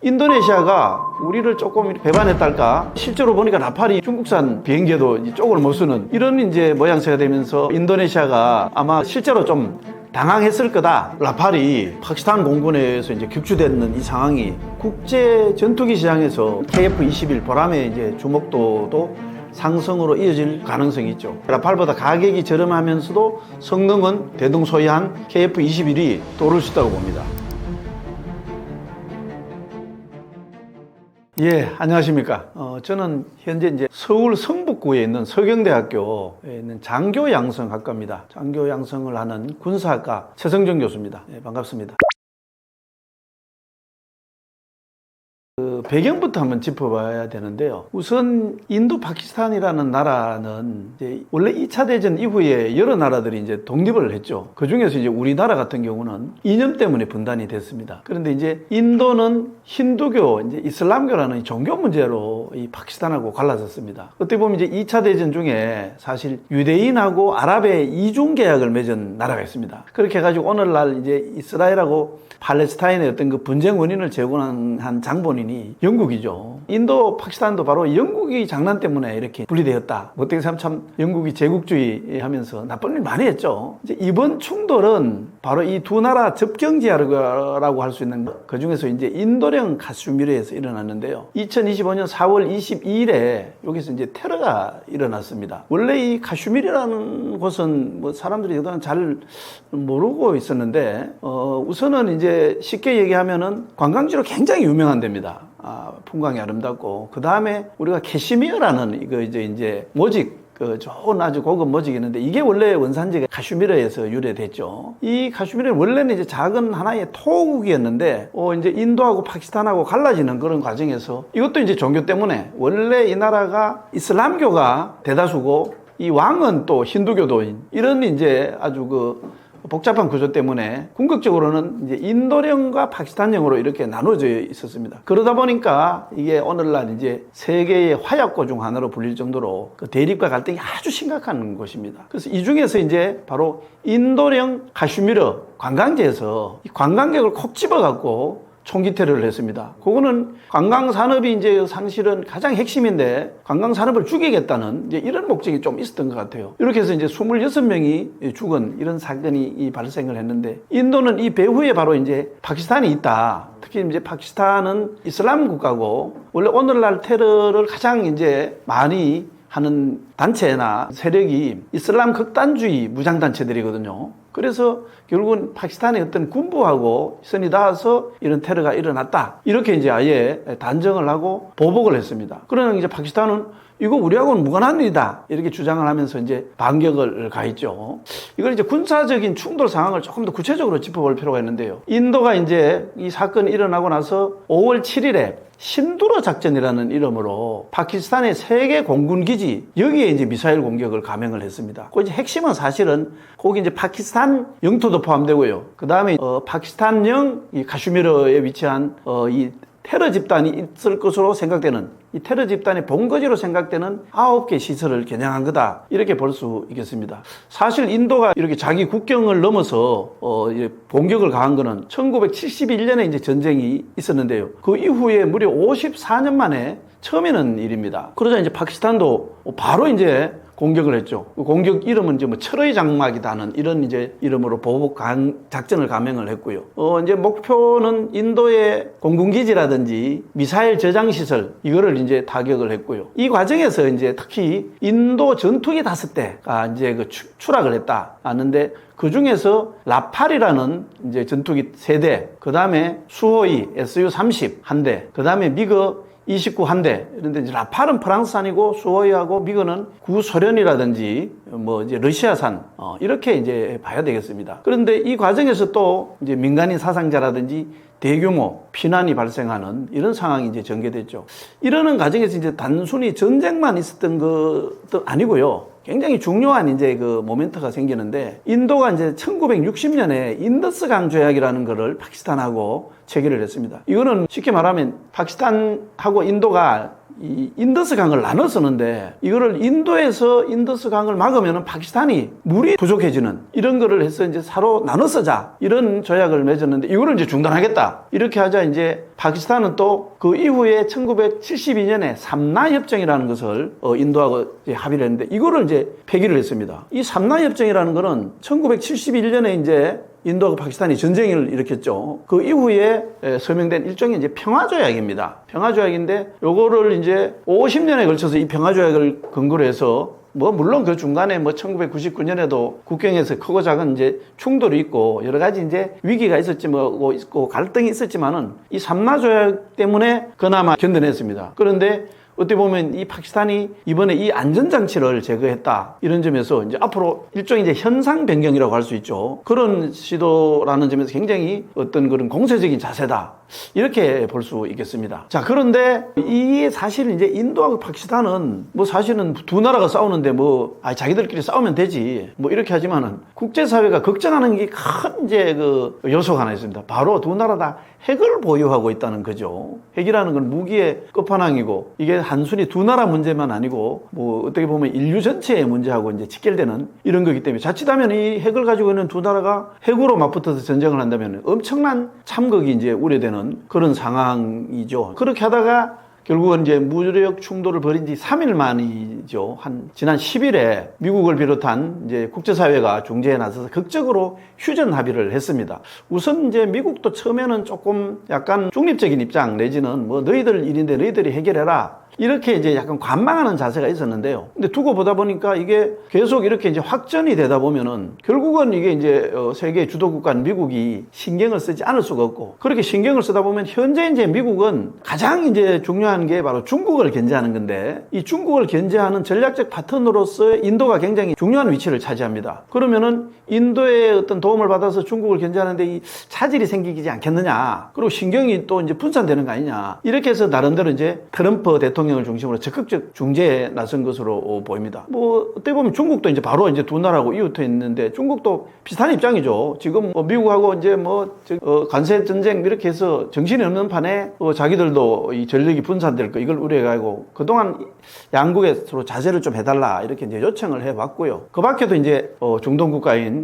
인도네시아가 우리를 조금 배반했달까? 실제로 보니까 라팔이 중국산 비행기에도 이쪽을 못 쓰는 이런 이제 모양새가 되면서 인도네시아가 아마 실제로 좀 당황했을 거다. 라팔이 파키스탄 공군에서 이제 격추되는 이 상황이 국제 전투기 시장에서 KF-21 보람의 이제 주목도도 상승으로 이어질 가능성이 있죠. 라팔보다 가격이 저렴하면서도 성능은 대등소이한 KF-21이 떠오를 수 있다고 봅니다. 예, 안녕하십니까. 저는 현재 이제 서울 성북구에 있는 서경대학교에 있는 장교양성학과입니다. 장교양성을 하는 군사학과 최성정 교수입니다. 예, 반갑습니다. 배경부터 한번 짚어봐야 되는데요. 우선 인도 파키스탄이라는 나라는 이제 원래 2차 대전 이후에 여러 나라들이 이제 독립을 했죠. 그 중에서 이제 우리나라 같은 경우는 이념 때문에 분단이 됐습니다. 그런데 이제 인도는 힌두교, 이제 이슬람교라는 종교 문제로 이 파키스탄하고 갈라졌습니다. 어떻게 보면 이제 2차 대전 중에 사실 유대인하고 아랍의 이중 계약을 맺은 나라가 있습니다. 그렇게 해가지고 오늘날 이제 이스라엘하고 팔레스타인의 어떤 그 분쟁 원인을 제공한 장본인이 영국이죠. 인도, 파키스탄도 바로 영국이 장난 때문에 이렇게 분리되었다. 어떻게 생각하면 참 영국이 제국주의 하면서 나쁜 일 많이 했죠. 이제 이번 충돌은 바로 이 두 나라 접경지라고 할 수 있는 그 중에서 이제 인도령 카슈미르에서 일어났는데요. 2025년 4월 22일에 여기서 이제 테러가 일어났습니다. 원래 이 카슈미르라는 곳은 뭐 사람들이 그동안 잘 모르고 있었는데, 우선은 이제 쉽게 얘기하면은 관광지로 굉장히 유명한 데입니다. 풍광이 아름답고, 그 다음에 우리가 캐시미어라는 이거 이제 모직, 좋은 아주 고급 모직이 있는데, 이게 원래 원산지가 카슈미르에서 유래됐죠. 이 카슈미르는 원래는 이제 작은 하나의 토국이었는데, 이제 인도하고 파키스탄하고 갈라지는 그런 과정에서 이것도 이제 종교 때문에 원래 이 나라가 이슬람교가 대다수고, 이 왕은 또 힌두교도인, 이런 이제 아주 복잡한 구조 때문에 궁극적으로는 이제 인도령과 파키스탄령으로 이렇게 나눠져 있었습니다. 그러다 보니까 이게 오늘날 이제 세계의 화약고 중 하나로 불릴 정도로 그 대립과 갈등이 아주 심각한 곳입니다. 그래서 이 중에서 이제 바로 인도령 카슈미르 관광지에서 이 관광객을 콕 집어갖고 총기 테러를 했습니다. 그거는 관광산업이 이제 사실은 가장 핵심인데 관광산업을 죽이겠다는 이제 이런 목적이 좀 있었던 것 같아요. 이렇게 해서 이제 26명이 죽은 이런 사건이 발생을 했는데, 인도는 이 배후에 바로 이제 파키스탄이 있다. 특히 이제 파키스탄은 이슬람 국가고 원래 오늘날 테러를 가장 이제 많이 하는 단체나 세력이 이슬람 극단주의 무장단체들이거든요. 그래서 결국은 파키스탄의 어떤 군부하고 선이 닿아서 이런 테러가 일어났다. 이렇게 이제 아예 단정을 하고 보복을 했습니다. 그러나 이제 파키스탄은 이거 우리하고는 무관한 일이다. 이렇게 주장을 하면서 이제 반격을 가했죠. 이걸 이제 군사적인 충돌 상황을 조금 더 구체적으로 짚어볼 필요가 있는데요. 인도가 이제 이 사건이 일어나고 나서 5월 7일에 신두르 작전이라는 이름으로 파키스탄의 세계 공군 기지, 여기에 이제 미사일 공격을 감행을 했습니다. 그 이제 핵심은 사실은 거기 이제 파키스탄 영토도 포함되고요. 그 다음에 파키스탄령 이 카슈미르에 위치한 이 테러 집단이 있을 것으로 생각되는, 이 테러 집단의 본거지로 생각되는 9개 시설을 겨냥한 거다. 이렇게 볼 수 있겠습니다. 사실 인도가 이렇게 자기 국경을 넘어서 공격을 가한 거는 1971년에 이제 전쟁이 있었는데요. 그 이후에 무려 54년 만에 처음에는 일입니다. 그러자 이제 파키스탄도 바로 이제 공격을 했죠. 그 공격 이름은 이제 철의 장막이다는 이런 이제 이름으로 보복 작전을 감행을 했고요. 이제 목표는 인도의 공군기지라든지 미사일 저장 시설, 이거를 이제 타격을 했고요. 이 과정에서 이제 특히 인도 전투기 5대가 이제 추락을 했다. 하는데 그 중에서 라팔이라는 이제 전투기 3대, 그 다음에 수호이 Su-30 한 대, 그 다음에 미그 29한대. 그런데 이제 라팔은 프랑스산이고 수호이하고 미그는 구소련이라든지 뭐 이제 러시아산, 이렇게 이제 봐야 되겠습니다. 그런데 이 과정에서 또 이제 민간인 사상자라든지 대규모 피난이 발생하는 이런 상황이 이제 전개됐죠. 이러는 과정에서 이제 단순히 전쟁만 있었던 것도 아니고요. 굉장히 중요한 이제 그 모멘트가 생기는데, 인도가 이제 1960년에 인더스강 조약이라는 거를 파키스탄하고 체결을 했습니다. 이거는 쉽게 말하면 파키스탄하고 인도가 이 인더스 강을 나눠 쓰는데 이거를 인도에서 인더스 강을 막으면은 파키스탄이 물이 부족해지는 이런 거를 해서 이제 서로 나눠 쓰자 이런 조약을 맺었는데 이거를 이제 중단하겠다 이렇게 하자 이제 파키스탄은 또 그 이후에 1972년에 삼나 협정이라는 것을 인도하고 합의를 했는데 이거를 이제 폐기를 했습니다. 이 삼나 협정이라는 거는 1971년에 이제 인도하고 파키스탄이 전쟁을 일으켰죠. 그 이후에 서명된 일종의 이제 평화조약입니다. 평화조약인데 요거를 이제 50년에 걸쳐서 이 평화조약을 근거로 해서 물론 그 중간에 1999년에도 국경에서 크고 작은 이제 충돌이 있고 여러 가지 이제 위기가 있었지 있고 갈등이 있었지만은 이 삼나조약 때문에 그나마 견뎌냈습니다. 그런데 어떻게 보면 이 파키스탄이 이번에 이 안전장치를 제거했다. 이런 점에서 이제 앞으로 일종의 이제 현상 변경이라고 할 수 있죠. 그런 시도라는 점에서 굉장히 어떤 그런 공세적인 자세다. 이렇게 볼 수 있겠습니다. 자, 그런데 이게 사실 이제 인도하고 파키스탄은 사실은 두 나라가 싸우는데 자기들끼리 싸우면 되지. 이렇게 하지만은 국제사회가 걱정하는 게 큰 이제 그 요소가 하나 있습니다. 바로 두 나라 다 핵을 보유하고 있다는 거죠. 핵이라는 건 무기의 끝판왕이고 이게 단순히 두 나라 문제만 아니고 어떻게 보면 인류 전체의 문제하고 이제 직결되는 이런 거기 때문에 자칫하면 이 핵을 가지고 있는 두 나라가 핵으로 맞붙어서 전쟁을 한다면 엄청난 참극이 이제 우려되는 그런 상황이죠. 그렇게 하다가 결국은 이제 무력 충돌을 벌인 지 3일 만이죠. 지난 10일에 미국을 비롯한 이제 국제사회가 중재에 나서서 극적으로 휴전 합의를 했습니다. 우선 이제 미국도 처음에는 조금 약간 중립적인 입장 내지는 너희들 일인데 너희들이 해결해라. 이렇게 이제 약간 관망하는 자세가 있었는데요. 근데 두고 보다 보니까 이게 계속 이렇게 이제 확전이 되다 보면은 결국은 이게 이제 세계 주도국가인 미국이 신경을 쓰지 않을 수가 없고 그렇게 신경을 쓰다 보면 현재 이제 미국은 가장 이제 중요한 게 바로 중국을 견제하는 건데 이 중국을 견제하는 전략적 파트너로서 인도가 굉장히 중요한 위치를 차지합니다. 그러면은 인도의 어떤 도움을 받아서 중국을 견제하는데 이 차질이 생기지 않겠느냐. 그리고 신경이 또 이제 분산되는 거 아니냐. 이렇게 해서 나름대로 이제 트럼프 대통령을 중심으로 적극적 중재에 나선 것으로 보입니다. 어떻게 보면 중국도 이제 바로 이제 두 나라하고 이웃해 있는데 중국도 비슷한 입장이죠. 지금 미국하고 이제 관세 전쟁 이렇게 해서 정신이 없는 판에 자기들도 이 전력이 분산될 거 이걸 우려해가지고 그동안 양국에 서로 자제를 좀 해달라 이렇게 이제 요청을 해봤고요. 그 밖에도 이제 중동 국가인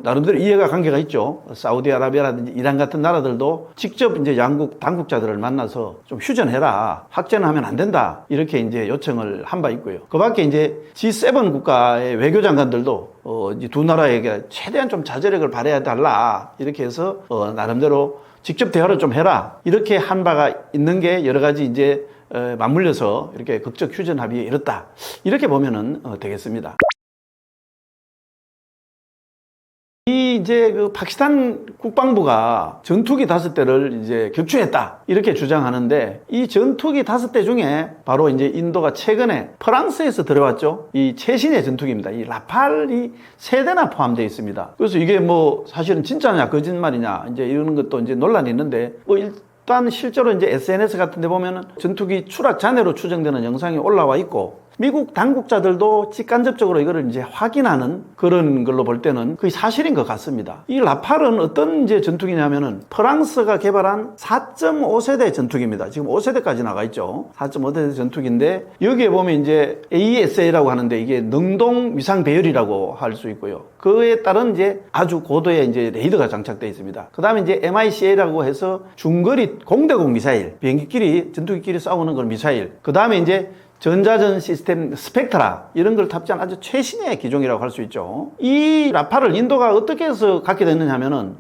나름대로 이해가 관계가 있죠. 사우디아라비아라든지 이란 같은 나라들도 직접 이제 양국 당국자들을 만나서 좀 휴전해라. 확전하면 안 된다. 이렇게 이제 요청을 한 바 있고요. 그 밖에 이제 G7 국가의 외교장관들도 이제 두 나라에게 최대한 좀 자제력을 발휘해 달라. 이렇게 해서 나름대로 직접 대화를 좀 해라. 이렇게 한 바가 있는 게 여러 가지 이제 맞물려서 이렇게 극적 휴전 합의에 이뤘다. 이렇게 보면은 되겠습니다. 이제 그 파키스탄 국방부가 전투기 5대를 이제 격추했다. 이렇게 주장하는데 이 전투기 5대 중에 바로 이제 인도가 최근에 프랑스에서 들어왔죠. 이 최신의 전투기입니다. 이 라팔이 3대나 포함되어 있습니다. 그래서 이게 사실은 진짜냐 거짓말이냐 이제 이런 것도 이제 논란이 있는데 일단 실제로 이제 SNS 같은 데 보면은 전투기 추락 잔해로 추정되는 영상이 올라와 있고 미국 당국자들도 직간접적으로 이거를 이제 확인하는 그런 걸로 볼 때는 거의 사실인 것 같습니다. 이 라팔은 어떤 이제 전투기냐면은 프랑스가 개발한 4.5세대 전투기입니다. 지금 5세대까지 나가 있죠. 4.5세대 전투기인데 여기에 보면 이제 AESA라고 하는데 이게 능동 위상 배열이라고 할 수 있고요. 그에 따른 이제 아주 고도의 이제 레이더가 장착되어 있습니다. 그 다음에 이제 MICA라고 해서 중거리 공대공 미사일, 비행기끼리 전투기끼리 싸우는 그런 미사일. 그 다음에 이제 전자전 시스템 스펙트라 이런 걸 탑재한 아주 최신의 기종이라고 할 수 있죠. 이 라팔을 인도가 어떻게 해서 갖게 됐느냐 하면은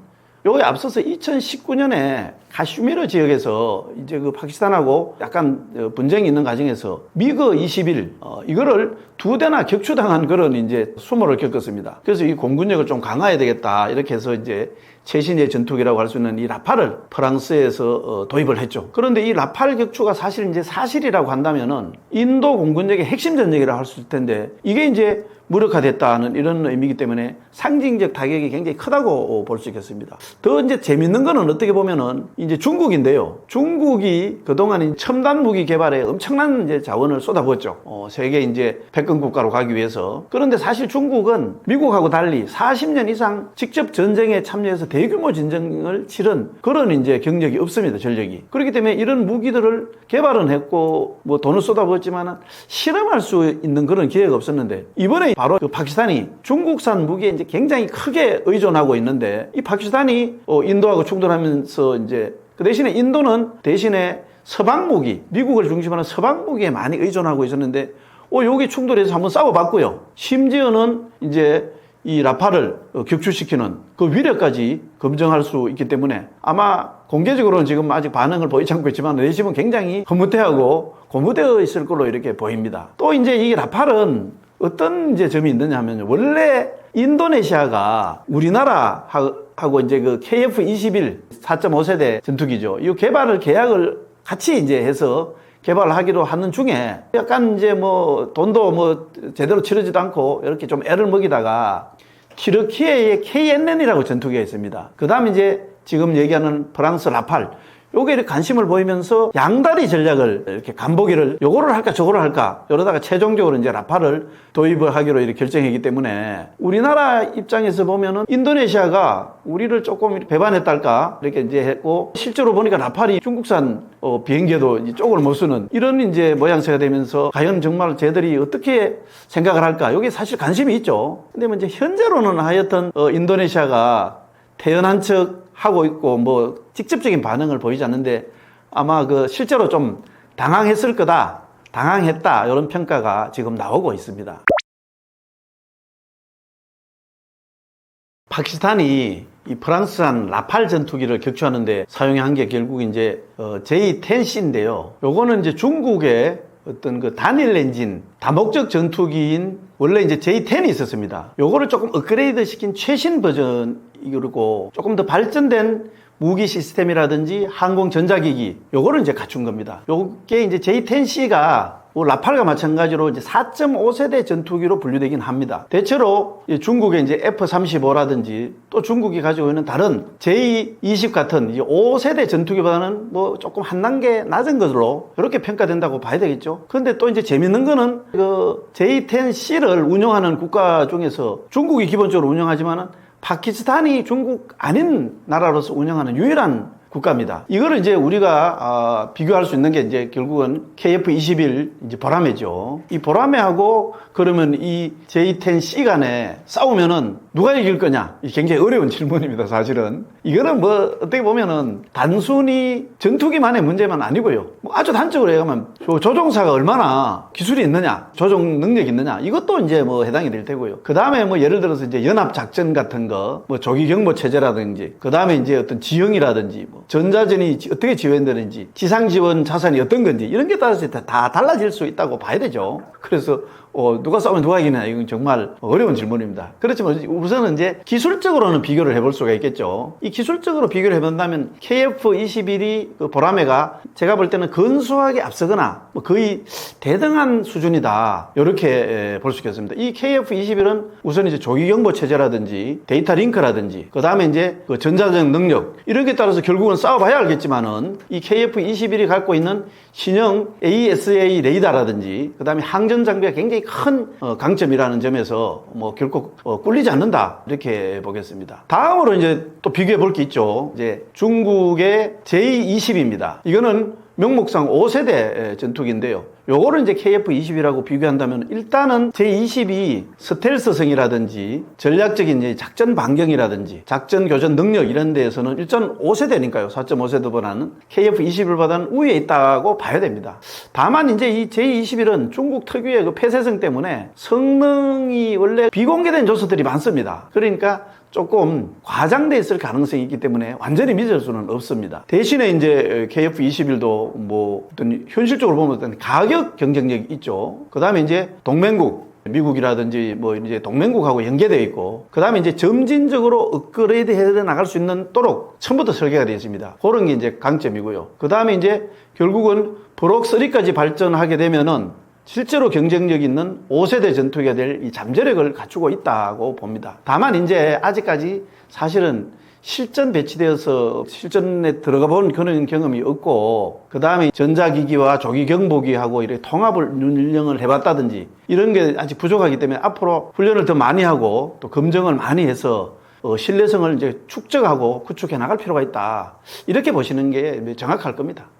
요거에 앞서서 2019년에 카슈미르 지역에서 이제 그 파키스탄하고 약간 분쟁이 있는 과정에서 미그 21 이거를 2대나 격추당한 그런 이제 수모를 겪었습니다. 그래서 이 공군력을 좀 강화해야 되겠다 이렇게 해서 이제 최신의 전투기라고 할 수 있는 이 라팔을 프랑스에서 도입을 했죠. 그런데 이 라팔 격추가 사실 이제 사실이라고 한다면은 인도 공군력의 핵심 전력이라고 할 수 있을 텐데 이게 이제 무력화됐다는 이런 의미이기 때문에 상징적 타격이 굉장히 크다고 볼 수 있겠습니다. 더 이제 재밌는 거는 어떻게 보면은 이 이제 중국인데요. 중국이 그동안 첨단 무기 개발에 엄청난 이제 자원을 쏟아부었죠. 세계 이제 패권 국가로 가기 위해서. 그런데 사실 중국은 미국하고 달리 40년 이상 직접 전쟁에 참여해서 대규모 전쟁을 치른 그런 이제 경력이 없습니다. 전력이. 그렇기 때문에 이런 무기들을 개발은 했고 뭐 돈을 쏟아부었지만 실험할 수 있는 그런 기회가 없었는데 이번에 바로 그 파키스탄이 중국산 무기에 이제 굉장히 크게 의존하고 있는데 이 파키스탄이 인도하고 충돌하면서 이제 그 대신에 인도는 대신에 서방 무기, 미국을 중심으로 서방 무기에 많이 의존하고 있었는데 여기 충돌해서 한번 싸워봤고요. 심지어는 이제 이 라팔을 격추시키는 그 위력까지 검증할 수 있기 때문에 아마 공개적으로는 지금 아직 반응을 보이지 않고 있지만 내심은 굉장히 흐뭇해하고 고무되어 있을 걸로 이렇게 보입니다. 또 이제 이 라팔은 어떤 이제 점이 있느냐 하면 원래 인도네시아가 우리나라하고 이제 그 KF-21 4.5세대 전투기죠. 이 개발을 계약을 같이 이제 해서 개발을 하기로 하는 중에 약간 이제 뭐 돈도 뭐 제대로 치르지도 않고 이렇게 좀 애를 먹이다가 튀르키예의 KNN이라고 전투기가 있습니다. 그 다음에 이제 지금 얘기하는 프랑스 라팔 요게 이렇게 관심을 보이면서 양다리 전략을 이렇게 간보기를 요거를 할까 저거를 할까 이러다가 최종적으로 이제 라팔을 도입을 하기로 이렇게 결정했기 때문에 우리나라 입장에서 보면은 인도네시아가 우리를 조금 배반했달까 이렇게 이제 했고 실제로 보니까 라팔이 중국산 비행기에도 이제 쪽을 못 쓰는 이런 이제 모양새가 되면서 과연 정말 쟤들이 어떻게 생각을 할까 요게 사실 관심이 있죠. 근데 뭐 이제 현재로는 하여튼 인도네시아가 태연한 척 하고 있고 뭐 직접적인 반응을 보이지 않는데 아마 그 실제로 좀 당황했을 거다, 당황했다 이런 평가가 지금 나오고 있습니다. 파키스탄이 이 프랑스산 라팔 전투기를 격추하는데 사용한 게 결국 이제 J-10C인데요. 요거는 이제 중국의 어떤 그 단일 엔진 다목적 전투기인 원래 이제 J-10이 있었습니다. 요거를 조금 업그레이드 시킨 최신 버전이고 조금 더 발전된 무기 시스템이라든지 항공 전자기기 요거를 이제 갖춘 겁니다. 요게 이제 J-10C가 라팔과 마찬가지로 이제 4.5세대 전투기로 분류되긴 합니다. 대체로 중국의 이제 F-35라든지 또 중국이 가지고 있는 다른 J-20 같은 5세대 전투기보다는 뭐 조금 한 단계 낮은 것으로 이렇게 평가된다고 봐야 되겠죠. 그런데 또 이제 재밌는 거는 그 J-10C를 운영하는 국가 중에서 중국이 기본적으로 운영하지만은 파키스탄이 중국 아닌 나라로서 운영하는 유일한 국가입니다. 이거를 이제 우리가 비교할 수 있는 게 이제 결국은 KF-21 이제 보라매죠. 이 보라매하고 그러면 이 J-10C 간에 싸우면은 누가 이길 거냐? 이 굉장히 어려운 질문입니다, 사실은. 이거는 뭐 어떻게 보면은 단순히 전투기만의 문제만 아니고요. 뭐 아주 단적으로 얘기하면 조종사가 얼마나 기술이 있느냐, 조종 능력이 있느냐, 이것도 이제 뭐 해당이 될 테고요. 그 다음에 뭐 예를 들어서 이제 연합작전 같은 거, 뭐 조기경보 체제라든지, 그 다음에 이제 어떤 지형이라든지, 뭐 전자전이 어떻게 지원되는지, 지상지원 자산이 어떤 건지, 이런 게 따라서 다 달라질 수 있다고 봐야 되죠. 그래서 누가 싸우면 누가 이기냐, 이건 정말 어려운 질문입니다. 그렇지만 우선은 이제 기술적으로는 비교를 해볼 수가 있겠죠. 이 기술적으로 비교를 해본다면 KF-21이 그 보라매가 제가 볼 때는 근소하게 앞서거나 뭐 거의 대등한 수준이다, 이렇게 볼 수 있겠습니다. 이 KF-21은 우선 이제 조기경보 체제라든지 데이터 링크라든지 그 다음에 이제 그 전자적 능력 이런 게 따라서 결국은 싸워봐야 알겠지만은 이 KF-21이 갖고 있는 신형 AESA 레이더라든지 그 다음에 항전 장비가 굉장히 큰 강점이라는 점에서 뭐 결코 꿀리지 않는다, 이렇게 보겠습니다. 다음으로 이제 또 비교해 볼 게 있죠. 이제 중국의 J-20입니다. 이거는 명목상 5세대 전투기인데요. 요거를 이제 KF-20이라고 비교한다면 일단은 J-20이 스텔스성이라든지 전략적인 이제 작전 반경이라든지 작전 교전 능력 이런 데에서는 일단 5세대니까요. 4.5세대보다는 KF-21보다는 우위에 있다고 봐야 됩니다. 다만 이제 이 J-21은 중국 특유의 그 폐쇄성 때문에 성능이 원래 비공개된 요소들이 많습니다. 그러니까 조금 과장돼 있을 가능성이 있기 때문에 완전히 믿을 수는 없습니다. 대신에 이제 KF-21도 뭐 어떤 현실적으로 보면 어떤 가격 경쟁력이 있죠. 그 다음에 이제 동맹국, 미국이라든지 뭐 이제 동맹국하고 연계되어 있고, 그 다음에 이제 점진적으로 업그레이드 해 나갈 수 있는 도록 처음부터 설계가 되어 있습니다. 그런 게 이제 강점이고요. 그 다음에 이제 결국은 브록 3까지 발전하게 되면은 실제로 경쟁력 있는 5세대 전투기가 될 이 잠재력을 갖추고 있다고 봅니다. 다만 이제 아직까지 사실은 실전 배치되어서 실전에 들어가 본 그런 경험이 없고, 그 다음에 전자기기와 조기 경보기하고 이렇게 통합을 운영을 해봤다든지 이런 게 아직 부족하기 때문에 앞으로 훈련을 더 많이 하고 또 검증을 많이 해서 신뢰성을 이제 축적하고 구축해 나갈 필요가 있다. 이렇게 보시는 게 정확할 겁니다.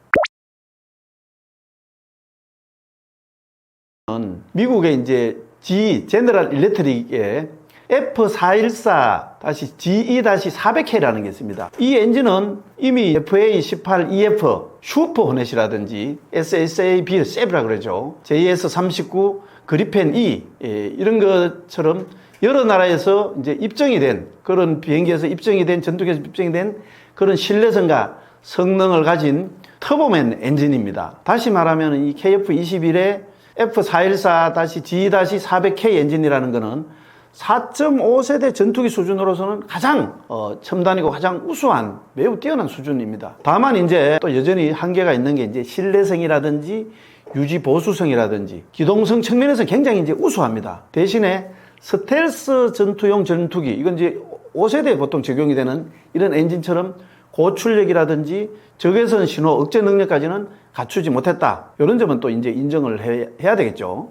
미국의 이제 GE, 제너럴 일렉트릭의 F414-GE-400K라는 게 있습니다. 이 엔진은 이미 FA18EF 슈퍼 호넷이라든지 SSAB 세브라 그러죠. JS39 그리펜 E 이런 것처럼 여러 나라에서 이제 입증이 된 그런 비행기에서 입증이 된 전투기에서 입증이 된 그런 신뢰성과 성능을 가진 터보맨 엔진입니다. 다시 말하면 이 KF-21의 F414-G-400K 엔진이라는 것은 4.5세대 전투기 수준으로서는 가장 첨단이고 가장 우수한 매우 뛰어난 수준입니다. 다만 이제 또 여전히 한계가 있는 게 이제 신뢰성이라든지 유지 보수성이라든지 기동성 측면에서 굉장히 이제 우수합니다. 대신에 스텔스 전투용 전투기, 이건 이제 5세대에 보통 적용이 되는 이런 엔진처럼 고출력이라든지 적외선 신호 억제 능력까지는 갖추지 못했다. 이런 점은 또 이제 인정을 해야 되겠죠.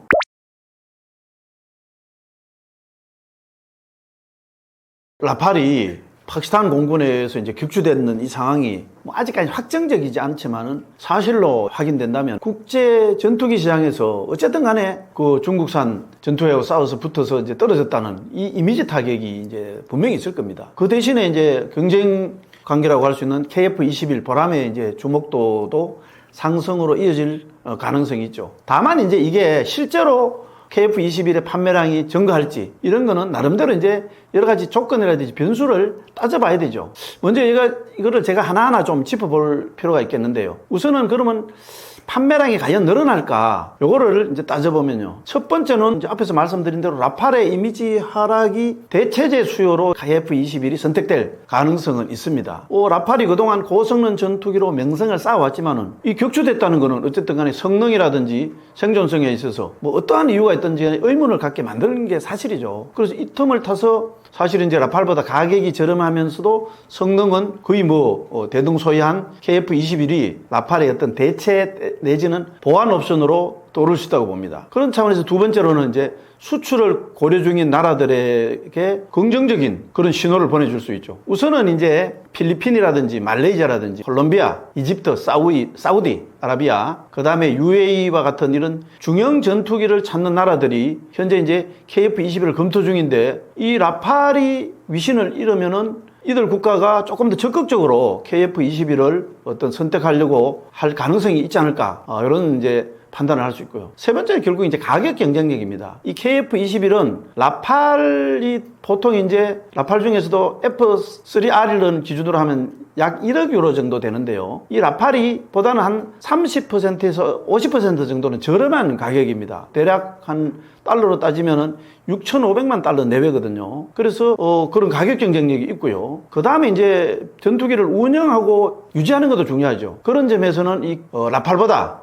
라팔이 파키스탄 공군에서 이제 격추되는 이 상황이 아직까지 확정적이지 않지만은 사실로 확인된다면 국제 전투기 시장에서 어쨌든 간에 그 중국산 전투기하고 싸워서 붙어서 이제 떨어졌다는 이 이미지 타격이 이제 분명히 있을 겁니다. 그 대신에 이제 경쟁 관계라고 할 수 있는 KF-21 보람의 이제 주목도도 상승으로 이어질 가능성이 있죠. 다만 이제 이게 실제로 KF-21의 판매량이 증가할지 이런 거는 나름대로 이제 여러 가지 조건이라든지 변수를 따져봐야 되죠. 먼저 이거를 제가 하나하나 좀 짚어볼 필요가 있겠는데요. 우선은 그러면 판매량이 과연 늘어날까? 요거를 이제 따져보면요. 첫 번째는 이제 앞에서 말씀드린 대로 라팔의 이미지 하락이 대체제 수요로 KF-21이 선택될 가능성은 있습니다. 라팔이 그동안 고성능 전투기로 명성을 쌓아왔지만은 이 격추됐다는 거는 어쨌든 간에 성능이라든지 생존성에 있어서 뭐 어떠한 이유가 있든지 의문을 갖게 만드는 게 사실이죠. 그래서 이 틈을 타서 사실은 이제 라팔보다 가격이 저렴하면서도 성능은 거의 대등소이한 KF-21이 라팔의 어떤 대체 내지는 보완 옵션으로 떠오를 수 있다고 봅니다. 그런 차원에서 두 번째로는 이제 수출을 고려 중인 나라들에게 긍정적인 그런 신호를 보내줄 수 있죠. 우선은 이제 필리핀이라든지 말레이시아라든지 콜롬비아, 이집트, 사우디 아라비아, 그 다음에 UAE와 같은 이런 중형 전투기를 찾는 나라들이 현재 이제 KF-21을 검토 중인데 이 라팔이 위신을 잃으면은 이들 국가가 조금 더 적극적으로 KF-21을 어떤 선택하려고 할 가능성이 있지 않을까, 이런 이제 판단을 할 수 있고요. 세 번째는 결국 이제 가격 경쟁력입니다. 이 KF-21은 라팔이 보통 이제 라팔 중에서도 F3R을 기준으로 하면 약 1억 유로 정도 되는데요. 이 라팔이 보다는 한 30%에서 50% 정도는 저렴한 가격입니다. 대략 한 달러로 따지면은 6,500만 달러 내외거든요. 그래서 그런 가격 경쟁력이 있고요. 그 다음에 이제 전투기를 운영하고 유지하는 것도 중요하죠. 그런 점에서는 이 라팔보다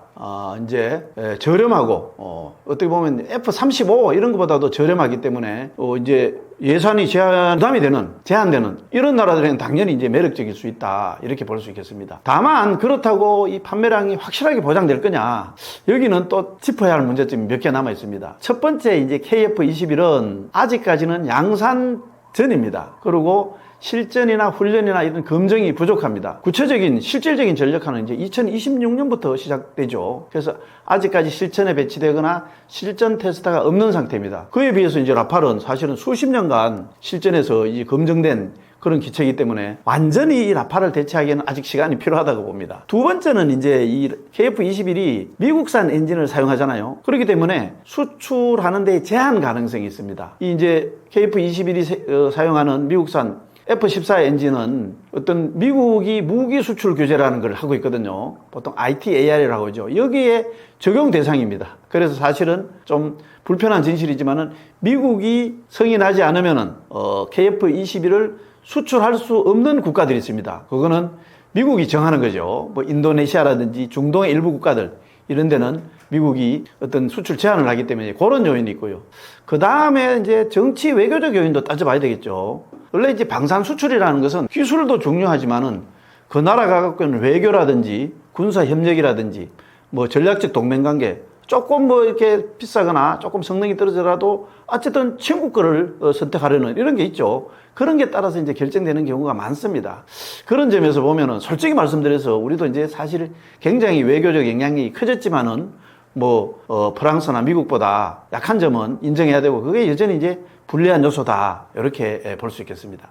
이제 저렴하고 어떻게 보면 F-35 이런 것보다도 저렴하기 때문에 이제 예산이 제한되는 이런 나라들은 당연히 이제 매력적일 수 있다, 이렇게 볼 수 있겠습니다. 다만 그렇다고 이 판매량이 확실하게 보장될 거냐, 여기는 또 짚어야 할 문제점이 몇 개 남아 있습니다. 첫 번째, 이제 KF-21은 아직까지는 양산 전입니다. 그리고 실전이나 훈련이나 이런 검증이 부족합니다. 구체적인 실질적인 전력화는 이제 2026년부터 시작되죠. 그래서 아직까지 실전에 배치되거나 실전 테스트가 없는 상태입니다. 그에 비해서 이제 라팔은 사실은 수십 년간 실전에서 이제 검증된 그런 기체이기 때문에 완전히 이 라팔을 대체하기에는 아직 시간이 필요하다고 봅니다. 두 번째는 이제 이 KF-21이 미국산 엔진을 사용하잖아요. 그렇기 때문에 수출하는 데 제한 가능성이 있습니다. 이 이제 KF-21이 사용하는 미국산 F-14 엔진은 어떤 미국이 무기 수출 규제라는 걸 하고 있거든요. 보통 ITAR이라고 하죠. 여기에 적용 대상입니다. 그래서 사실은 좀 불편한 진실이지만은 미국이 승인하지 않으면은 KF-21을 수출할 수 없는 국가들이 있습니다. 그거는 미국이 정하는 거죠. 뭐 인도네시아라든지 중동의 일부 국가들, 이런 데는 미국이 어떤 수출 제한을 하기 때문에 그런 요인이 있고요. 그 다음에 이제 정치 외교적 요인도 따져봐야 되겠죠. 원래 이제 방산 수출이라는 것은 기술도 중요하지만은 그 나라가 갖고 있는 외교라든지 군사 협력이라든지 뭐 전략적 동맹 관계, 조금 뭐 이렇게 비싸거나 조금 성능이 떨어져라도 어쨌든 친구 거를 선택하려는 이런 게 있죠. 그런 게 따라서 이제 결정되는 경우가 많습니다. 그런 점에서 보면은 솔직히 말씀드려서 우리도 이제 사실 굉장히 외교적 영향이 커졌지만은 뭐 프랑스나 미국보다 약한 점은 인정해야 되고, 그게 여전히 이제 불리한 요소다, 이렇게 볼 수 있겠습니다.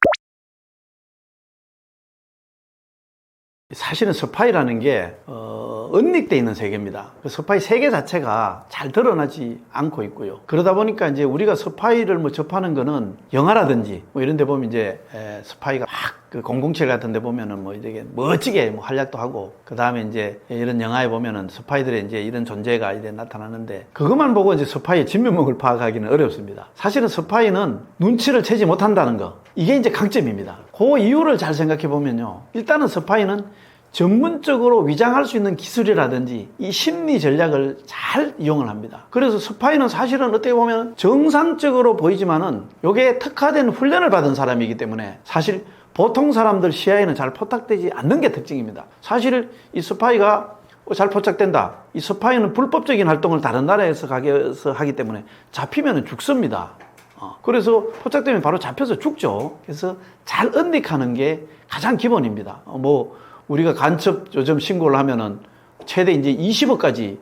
사실은 스파이라는 게 은닉되어 있는 세계입니다. 그 스파이 세계 자체가 잘 드러나지 않고 있고요. 그러다 보니까 이제 우리가 스파이를 뭐 접하는 거는 영화라든지 뭐 이런 데 보면 이제 스파이가 막 그 007 같은 데 보면은 뭐 이제 멋지게 뭐 활약도 하고, 그 다음에 이제 이런 영화에 보면은 스파이들의 이제 이런 존재가 이제 나타나는데, 그것만 보고 이제 스파이의 진면목을 파악하기는 어렵습니다. 사실은 스파이는 눈치를 채지 못한다는 거, 이게 이제 강점입니다. 그 이유를 잘 생각해 보면요. 일단은 스파이는 전문적으로 위장할 수 있는 기술이라든지 이 심리 전략을 잘 이용을 합니다. 그래서 스파이는 사실은 어떻게 보면 정상적으로 보이지만은 요게 특화된 훈련을 받은 사람이기 때문에 사실 보통 사람들 시야에는 잘 포착되지 않는 게 특징입니다. 사실 이 스파이가 잘 포착된다. 이 스파이는 불법적인 활동을 다른 나라에서 가서 하기 때문에 잡히면 죽습니다. 그래서 포착되면 바로 잡혀서 죽죠. 그래서 잘 은닉하는 게 가장 기본입니다. 뭐 우리가 간첩 요즘 신고를 하면은 최대 이제 20억까지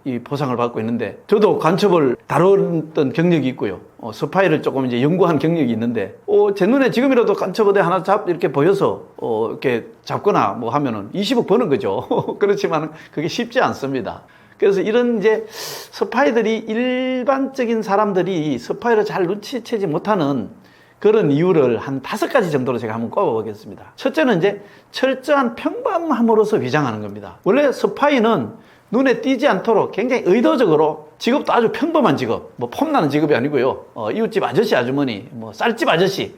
이 보상을 받고 있는데, 저도 간첩을 다뤘던 경력이 있고요. 스파이를 조금 이제 연구한 경력이 있는데, 제 눈에 지금이라도 간첩 어디 하나 이렇게 보여서, 이렇게 잡거나 뭐 하면은 20억 버는 거죠. 그렇지만 그게 쉽지 않습니다. 그래서 이런 이제 스파이들이, 일반적인 사람들이 스파이를 잘 눈치채지 못하는 그런 이유를 한 5가지 정도로 제가 한번 꼽아보겠습니다. 첫째는 이제 철저한 평범함으로서 위장하는 겁니다. 원래 스파이는 눈에 띄지 않도록 굉장히 의도적으로, 직업도 아주 평범한 직업, 뭐 폼나는 직업이 아니고요. 이웃집 아저씨, 아주머니, 뭐 쌀집 아저씨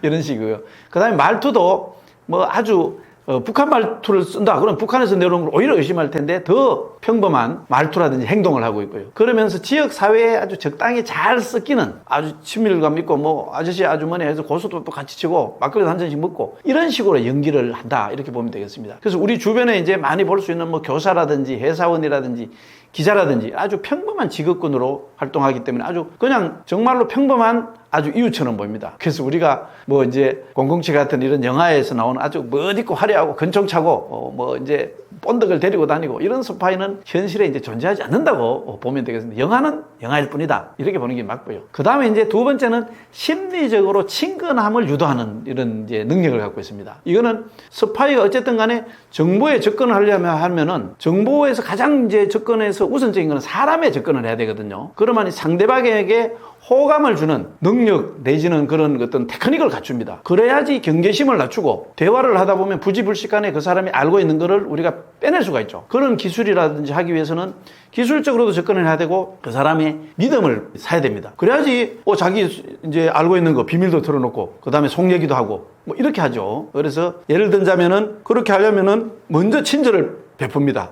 이런 식이고요. 그 다음에 말투도 뭐 아주 북한 말투를 쓴다 그러면 북한에서 내려온 걸 오히려 의심할 텐데 더 평범한 말투라든지 행동을 하고 있고요. 그러면서 지역 사회에 아주 적당히 잘 섞이는, 아주 친밀감 있고 뭐 아저씨 아주머니 해서 고수도 또 같이 치고 막걸리도 한 잔씩 먹고 이런 식으로 연기를 한다, 이렇게 보면 되겠습니다. 그래서 우리 주변에 이제 많이 볼 수 있는 뭐 교사라든지 회사원이라든지 기자라든지 아주 평범한 직업군으로 활동하기 때문에 아주 그냥 정말로 평범한 아주 이웃처럼 보입니다. 그래서 우리가 뭐 이제 007 같은 이런 영화에서 나오는 아주 멋있고 화려하고 근총차고 뭐 이제 본덕을 데리고 다니고 이런 스파이는 현실에 이제 존재하지 않는다고 보면 되겠습니다. 영화는 영화일 뿐이다, 이렇게 보는 게 맞고요. 그 다음에 이제 두 번째는 심리적으로 친근함을 유도하는 이런 이제 능력을 갖고 있습니다. 이거는 스파이가 어쨌든 간에 정보에 접근을 하려면은 정보에서 가장 이제 접근해서 우선적인 거는 사람에 접근을 해야 되거든요. 그러면 상대방에게 호감을 주는 능력 내지는 그런 어떤 테크닉을 갖춥니다. 그래야지 경계심을 낮추고 대화를 하다 보면 부지불식간에 그 사람이 알고 있는 거를 우리가 빼낼 수가 있죠. 그런 기술이라든지 하기 위해서는 기술적으로도 접근을 해야 되고 그 사람의 믿음을 사야 됩니다. 그래야지 자기 이제 알고 있는 거 비밀도 털어놓고 그 다음에 속 얘기도 하고 뭐 이렇게 하죠. 그래서 예를 들자면은 그렇게 하려면은 먼저 친절을 베풉니다.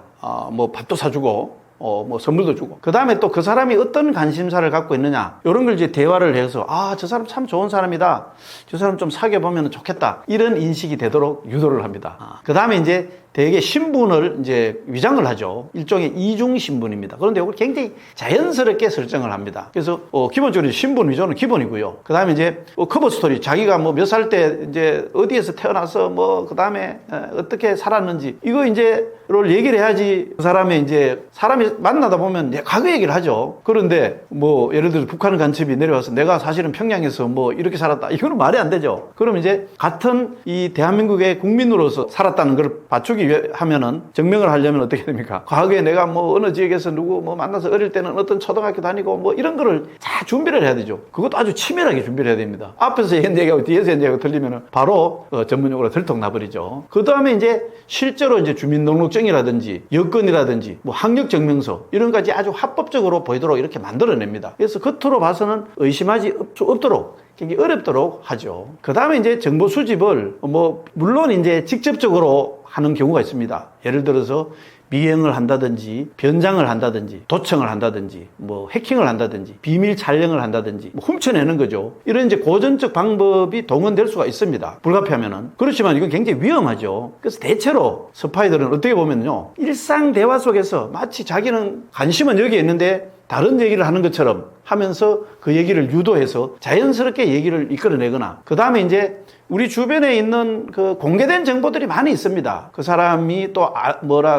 뭐 밥도 사주고 뭐 선물도 주고, 그 다음에 또 그 사람이 어떤 관심사를 갖고 있느냐, 이런 걸 이제 대화를 해서 저 사람 참 좋은 사람이다, 저 사람 좀 사귀어보면 좋겠다, 이런 인식이 되도록 유도를 합니다. 그 다음에 이제 대개 신분을 이제 위장을 하죠. 일종의 이중 신분입니다. 그런데 이걸 굉장히 자연스럽게 설정을 합니다. 그래서 기본적으로 신분 위조는 기본이고요. 그 다음에 이제 커버 스토리, 자기가 뭐 몇 살 때 이제 어디에서 태어나서 뭐 그 다음에 어떻게 살았는지 이거 이제를 얘기를 해야지 그 사람의 이제 사람이 만나다 보면 과거 얘기를 하죠. 그런데 뭐 예를 들어서 북한 간첩이 내려와서 내가 사실은 평양에서 뭐 이렇게 살았다, 이거는 말이 안 되죠. 그럼 이제 같은 이 대한민국의 국민으로서 살았다는 걸 받추기 하면은, 증명을 하려면 어떻게 됩니까? 과거에 내가 뭐 어느 지역에서 누구 뭐 만나서 어릴 때는 어떤 초등학교 다니고 뭐 이런 거를 다 준비를 해야 되죠. 그것도 아주 치밀하게 준비를 해야 됩니다. 앞에서 얘기하고 뒤에서 얘기하고 틀리면은 바로 전문용어로 들통나버리죠. 그 다음에 이제 실제로 이제 주민등록증이라든지 여권이라든지 뭐 학력증명서 이런 까지 아주 합법적으로 보이도록 이렇게 만들어냅니다. 그래서 겉으로 봐서는 의심하지 없도록, 굉장히 어렵도록 하죠. 그 다음에 이제 정보 수집을 물론 이제 직접적으로 하는 경우가 있습니다. 예를 들어서 미행을 한다든지 변장을 한다든지 도청을 한다든지 뭐 해킹을 한다든지 비밀 촬영을 한다든지 뭐 훔쳐내는 거죠. 이런 이제 고전적 방법이 동원될 수가 있습니다. 불가피하면은. 그렇지만 이건 굉장히 위험하죠. 그래서 대체로 스파이들은 어떻게 보면요, 일상 대화 속에서 마치 자기는 관심은 여기에 있는데 다른 얘기를 하는 것처럼 하면서 그 얘기를 유도해서 자연스럽게 얘기를 이끌어내거나, 그 다음에 이제 우리 주변에 있는 그 공개된 정보들이 많이 있습니다. 그 사람이 또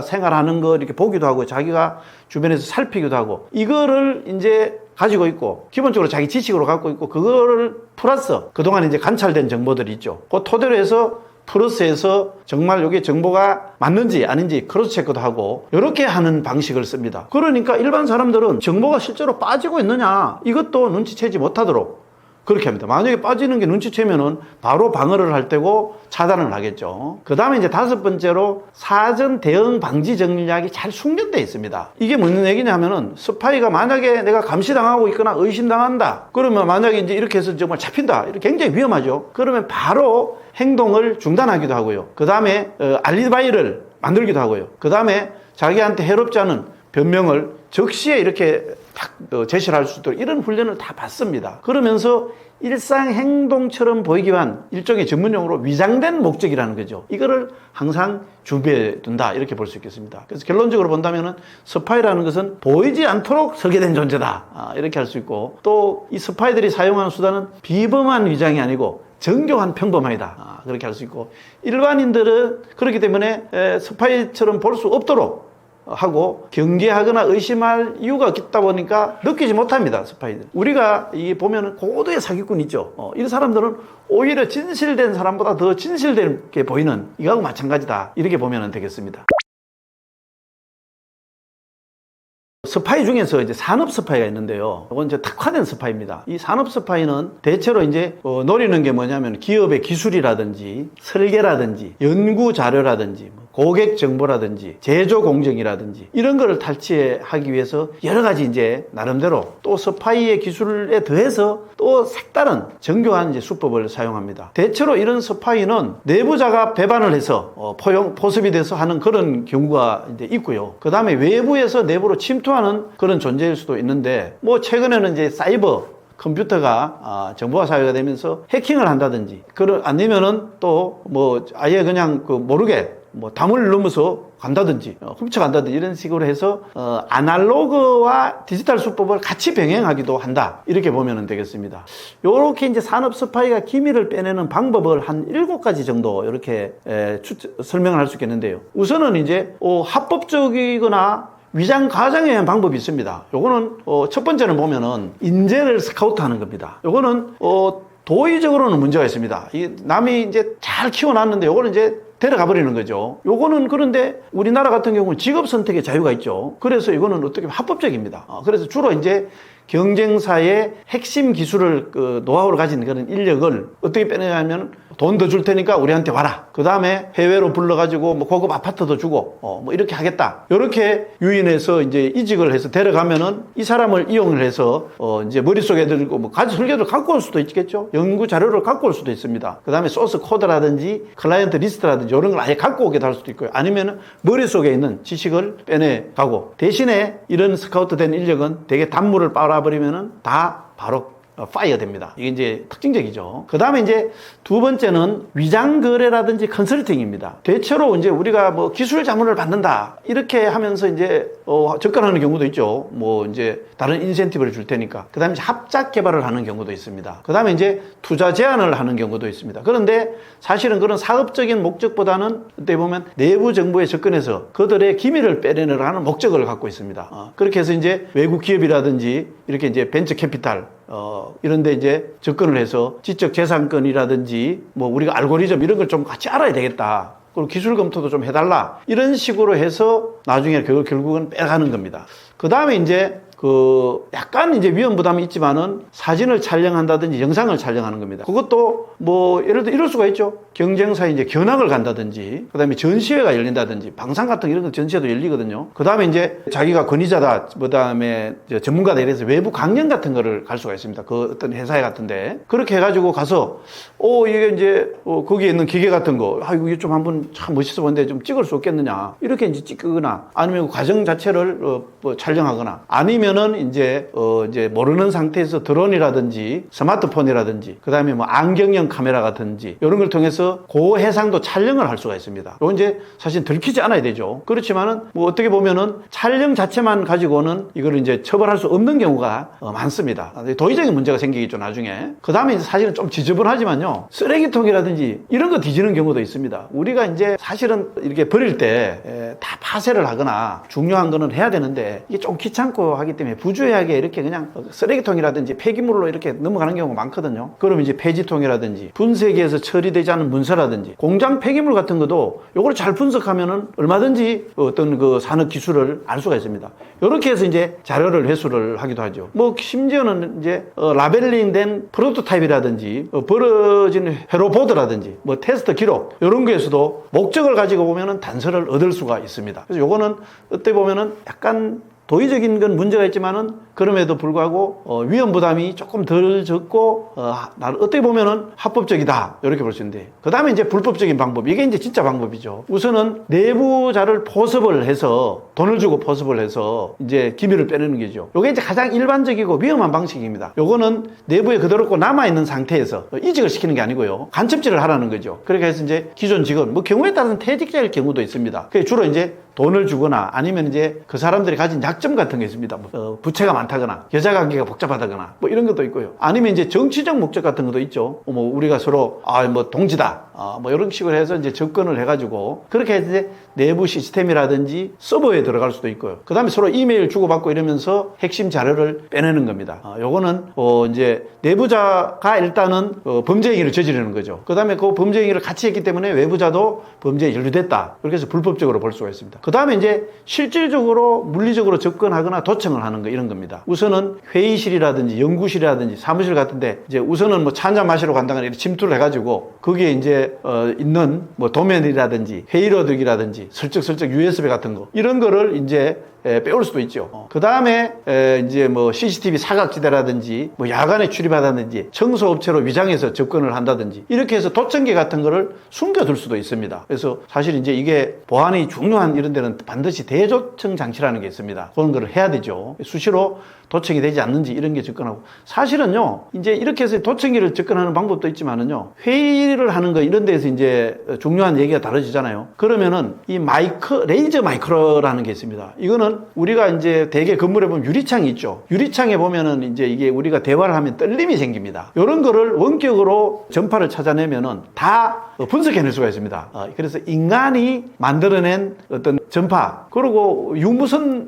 생활하는 거 이렇게 보기도 하고 자기가 주변에서 살피기도 하고, 이거를 이제 가지고 있고 기본적으로 자기 지식으로 갖고 있고, 그거를 플러스 그동안 이제 관찰된 정보들이 있죠. 그 토대로 해서 플러스해서 정말 이게 정보가 맞는지 아닌지 크로스 체크도 하고 이렇게 하는 방식을 씁니다. 그러니까 일반 사람들은 정보가 실제로 빠지고 있느냐 이것도 눈치채지 못하도록 그렇게 합니다. 만약에 빠지는 게 눈치채면은 바로 방어를 할 때고 차단을 하겠죠. 그 다음에 이제 다섯 번째로 사전 대응 방지 전략이 잘 숙련되어 있습니다. 이게 무슨 얘기냐 하면은, 스파이가 만약에 내가 감시당하고 있거나 의심당한다 그러면 만약에 이제 이렇게 해서 정말 잡힌다, 이렇게 굉장히 위험하죠. 그러면 바로 행동을 중단하기도 하고요. 그 다음에 알리바이를 만들기도 하고요. 그 다음에 자기한테 해롭지 않은 변명을 적시에 이렇게 딱 제시를 할 수 있도록 이런 훈련을 다 받습니다. 그러면서 일상 행동처럼 보이기 위한 일종의 전문용어로 위장된 목적이라는 거죠. 이거를 항상 준비해 둔다, 이렇게 볼 수 있겠습니다. 그래서 결론적으로 본다면은 스파이라는 것은 보이지 않도록 설계된 존재다, 이렇게 할 수 있고, 또 이 스파이들이 사용하는 수단은 비범한 위장이 아니고 정교한 평범하다, 그렇게 할 수 있고, 일반인들은 그렇기 때문에 스파이처럼 볼 수 없도록 하고 경계하거나 의심할 이유가 없다 보니까 느끼지 못합니다, 스파이들. 우리가 이 보면은 고도의 사기꾼 있죠. 이런 사람들은 오히려 진실된 사람보다 더 진실되게 보이는, 이거하고 마찬가지다, 이렇게 보면 되겠습니다. 스파이 중에서 이제 산업 스파이가 있는데요. 이건 이제 특화된 스파이입니다. 이 산업 스파이는 대체로 이제 노리는 게 뭐냐면 기업의 기술이라든지 설계라든지 연구 자료라든지 고객 정보라든지 제조 공정이라든지 이런 거를 탈취하기 위해서 여러 가지 이제 나름대로 또 스파이의 기술에 더해서 또 색다른 정교한 이제 수법을 사용합니다. 대체로 이런 스파이는 내부자가 배반을 해서 포섭이 돼서 하는 그런 경우가 이제 있고요. 그 다음에 외부에서 내부로 침투하는 그런 존재일 수도 있는데, 뭐 최근에는 이제 사이버 컴퓨터가 정보화 사회가 되면서 해킹을 한다든지, 아니면은 또 뭐 아예 그냥 모르게 담을 넘어서 간다든지 훔쳐간다든지 이런 식으로 해서 아날로그와 디지털 수법을 같이 병행하기도 한다, 이렇게 보면 되겠습니다. 요렇게 이제 산업 스파이가 기밀을 빼내는 방법을 한 7가지 정도 이렇게 설명을 할 수 있겠는데요. 우선은 이제 합법적이거나 위장 과정에 의한 방법이 있습니다. 요거는 첫 번째는 보면은 인재를 스카우트하는 겁니다. 요거는 도의적으로는 문제가 있습니다. 남이 이제 잘 키워놨는데 요거는 이제 데려가 버리는 거죠. 요거는 그런데 우리나라 같은 경우는 직업 선택의 자유가 있죠. 그래서 이거는 어떻게 보면 합법적입니다. 그래서 주로 이제 경쟁사의 핵심 기술을 노하우를 가진 그런 인력을 어떻게 빼내냐면, 돈 더 줄 테니까 우리한테 와라. 그 다음에 해외로 불러가지고 고급 아파트도 주고 이렇게 하겠다. 이렇게 유인해서 이제 이직을 해서 데려가면은 이 사람을 이용을 해서 이제 머릿속에 들고 설계도를 갖고 올 수도 있겠죠. 연구 자료를 갖고 올 수도 있습니다. 그 다음에 소스 코드라든지 클라이언트 리스트라든지 이런 걸 아예 갖고 오게 할 수도 있고요. 아니면은 머릿속에 있는 지식을 빼내가고, 대신에 이런 스카우트 된 인력은 되게 단물을 빨아버리면은 다 바로 파이어 됩니다. 이게 이제 특징적이죠. 그 다음에 이제 두 번째는 위장 거래라든지 컨설팅입니다. 대체로 이제 우리가 기술 자문을 받는다, 이렇게 하면서 이제 접근하는 경우도 있죠. 이제 다른 인센티브를 줄 테니까. 그 다음에 합작 개발을 하는 경우도 있습니다. 그 다음에 이제 투자 제안을 하는 경우도 있습니다. 그런데 사실은 그런 사업적인 목적보다는 어떻게 보면 내부 정보에 접근해서 그들의 기밀을 빼내느라는 목적을 갖고 있습니다. 그렇게 해서 이제 외국 기업이라든지 이렇게 이제 벤처 캐피탈 이런데 이제 접근을 해서 지적 재산권이라든지 우리가 알고리즘 이런 걸 좀 같이 알아야 되겠다, 그리고 기술 검토도 좀 해달라, 이런 식으로 해서 나중에 그걸 결국은 빼가는 겁니다. 그 다음에 이제 그 약간 이제 위험 부담이 있지만은 사진을 촬영한다든지 영상을 촬영하는 겁니다. 그것도 뭐 예를 들어 이럴 수가 있죠. 경쟁사에 이제 견학을 간다든지, 그 다음에 전시회가 열린다든지, 방산 같은 이런 전시회도 열리거든요. 그 다음에 이제 자기가 권위자다, 그 다음에 전문가다 이래서 외부 강연 같은 거를 갈 수가 있습니다. 그 어떤 회사에 같은데. 그렇게 해가지고 가서, 이게 이제, 거기에 있는 기계 같은 거, 이거 좀 한번 참 멋있어 보는데 좀 찍을 수 없겠느냐. 이렇게 이제 찍거나, 아니면 그 과정 자체를 뭐 촬영하거나, 아니면은 이제 모르는 상태에서 드론이라든지, 스마트폰이라든지, 그 다음에 뭐 안경형 카메라 같은지, 이런 걸 통해서 고해상도 촬영을 할 수가 있습니다. 이건 이제 사실 들키지 않아야 되죠. 그렇지만은 뭐 어떻게 보면은 촬영 자체만 가지고는 이걸 이제 처벌할 수 없는 경우가 많습니다. 도의적인 문제가 생기겠죠, 나중에. 그 다음에 이제 사실은 좀 지저분하지만요. 쓰레기통이라든지 이런 거 뒤지는 경우도 있습니다. 우리가 이제 사실은 이렇게 버릴 때 다 파쇄를 하거나 중요한 거는 해야 되는데 이게 좀 귀찮고 하기 때문에 부주의하게 이렇게 그냥 쓰레기통이라든지 폐기물로 이렇게 넘어가는 경우가 많거든요. 그럼 이제 폐지통이라든지 분쇄기에서 처리되지 않은 문서라든지 공장 폐기물 같은 것도 요걸 잘 분석하면은 얼마든지 어떤 그 산업 기술을 알 수가 있습니다. 이렇게 해서 이제 자료를 회수를 하기도 하죠. 뭐 심지어는 이제 라벨링된 프로토타입이라든지 벌어진 회로보드라든지 뭐 테스트 기록 이런 거에서도 목적을 가지고 보면은 단서를 얻을 수가 있습니다. 그래서 요거는 어떻게 보면은 약간 도의적인 건 문제가 있지만은 그럼에도 불구하고 위험 부담이 조금 덜 적고 어떻게 보면은 합법적이다 이렇게 볼 수 있는데, 그 다음에 이제 불법적인 방법, 이게 이제 진짜 방법이죠. 우선은 내부자를 포섭을 해서 돈을 주고 포섭을 해서 이제 기밀을 빼내는 거죠. 이게 이제 가장 일반적이고 위험한 방식입니다. 요거는 내부에 그대로 남아 있는 상태에서 이직을 시키는 게 아니고요, 간첩질을 하라는 거죠. 그렇게 해서 이제 기존 직원, 뭐 경우에 따라서는 퇴직자일 경우도 있습니다. 그게 주로 이제 돈을 주거나 아니면 이제 그 사람들이 가진 약점 같은 게 있습니다. 부채가 많다거나 여자 관계가 복잡하다거나 뭐 이런 것도 있고요. 아니면 이제 정치적 목적 같은 것도 있죠. 뭐 우리가 서로 뭐 동지다 뭐 이런 식으로 해서 이제 접근을 해가지고 그렇게 해서 이제 내부 시스템이라든지 서버에 들어갈 수도 있고요. 그 다음에 서로 이메일 주고받고 이러면서 핵심 자료를 빼내는 겁니다. 요거는 이제 내부자가 일단은 범죄 행위를 저지르는 거죠. 그 다음에 그 범죄 행위를 같이 했기 때문에 외부자도 범죄에 연루됐다. 그렇게 해서 불법적으로 볼 수가 있습니다. 그 다음에 이제 실질적으로 물리적으로 접근하거나 도청을 하는 거 이런 겁니다. 우선은 회의실이라든지 연구실이라든지 사무실 같은데 이제 우선은 뭐 차 한잔 마시러 간다거나 이렇게 침투를 해가지고 거기에 이제 있는 뭐 도면이라든지 회의로득이라든지 슬쩍슬쩍 USB 같은 거 이런 거를 이제 빼올 수도 있죠. 그 다음에 이제 뭐 CCTV 사각지대라든지 뭐 야간에 출입하다든지 청소업체로 위장해서 접근을 한다든지 이렇게 해서 도청기 같은 거를 숨겨둘 수도 있습니다. 그래서 사실 이제 이게 보안이 중요한 이런 데는 반드시 대조청 장치라는 게 있습니다. 그런 거를 해야 되죠. 수시로 도청이 되지 않는지 이런 게 접근하고, 사실은요 이제 이렇게 해서 도청기를 접근하는 방법도 있지만은요 회의를 하는 거 이런 데에서 이제 중요한 얘기가 다뤄지잖아요. 그러면은 이 레이저 마이크로라는 게 있습니다. 이거는 우리가 이제 대개 건물에 보면 유리창이 있죠. 유리창에 보면은 이제 이게 우리가 대화를 하면 떨림이 생깁니다. 이런 거를 원격으로 전파를 찾아내면은 다 분석해낼 수가 있습니다. 그래서 인간이 만들어낸 어떤 전파, 그리고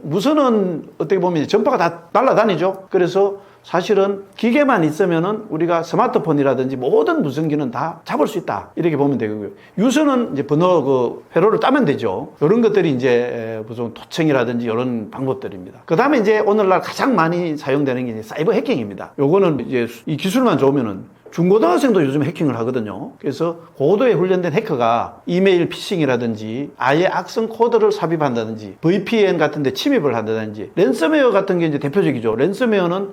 무선은 어떻게 보면 전파가 다 날아다니죠. 그래서 사실은 기계만 있으면은 우리가 스마트폰이라든지 모든 무선기는 다 잡을 수 있다. 이렇게 보면 되고요. 유선은 이제 번호 회로를 따면 되죠. 이런 것들이 이제 무슨 도청이라든지 이런 방법들입니다. 그 다음에 이제 오늘날 가장 많이 사용되는 게 이제 사이버 해킹입니다. 요거는 이제 이 기술만 좋으면은 중고등학생도 요즘 해킹을 하거든요. 그래서 고도에 훈련된 해커가 이메일 피싱이라든지 아예 악성 코드를 삽입한다든지 VPN 같은 데 침입을 한다든지, 랜섬웨어 같은 게 이제 대표적이죠. 랜섬웨어는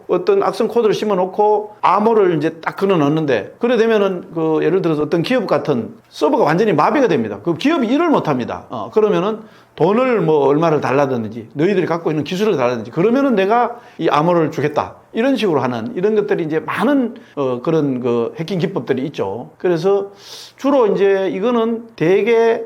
어떤 악성 코드를 심어 놓고 암호를 이제 딱 걸어 넣는데, 그래 되면은 예를 들어서 어떤 기업 같은 서버가 완전히 마비가 됩니다. 그 기업이 일을 못 합니다. 그러면은 돈을 뭐 얼마를 달라든지, 너희들이 갖고 있는 기술을 달라든지, 그러면은 내가 이 암호를 주겠다. 이런 식으로 하는 이런 것들이 이제 많은 그런 해킹 기법들이 있죠. 그래서 주로 이제 이거는 대개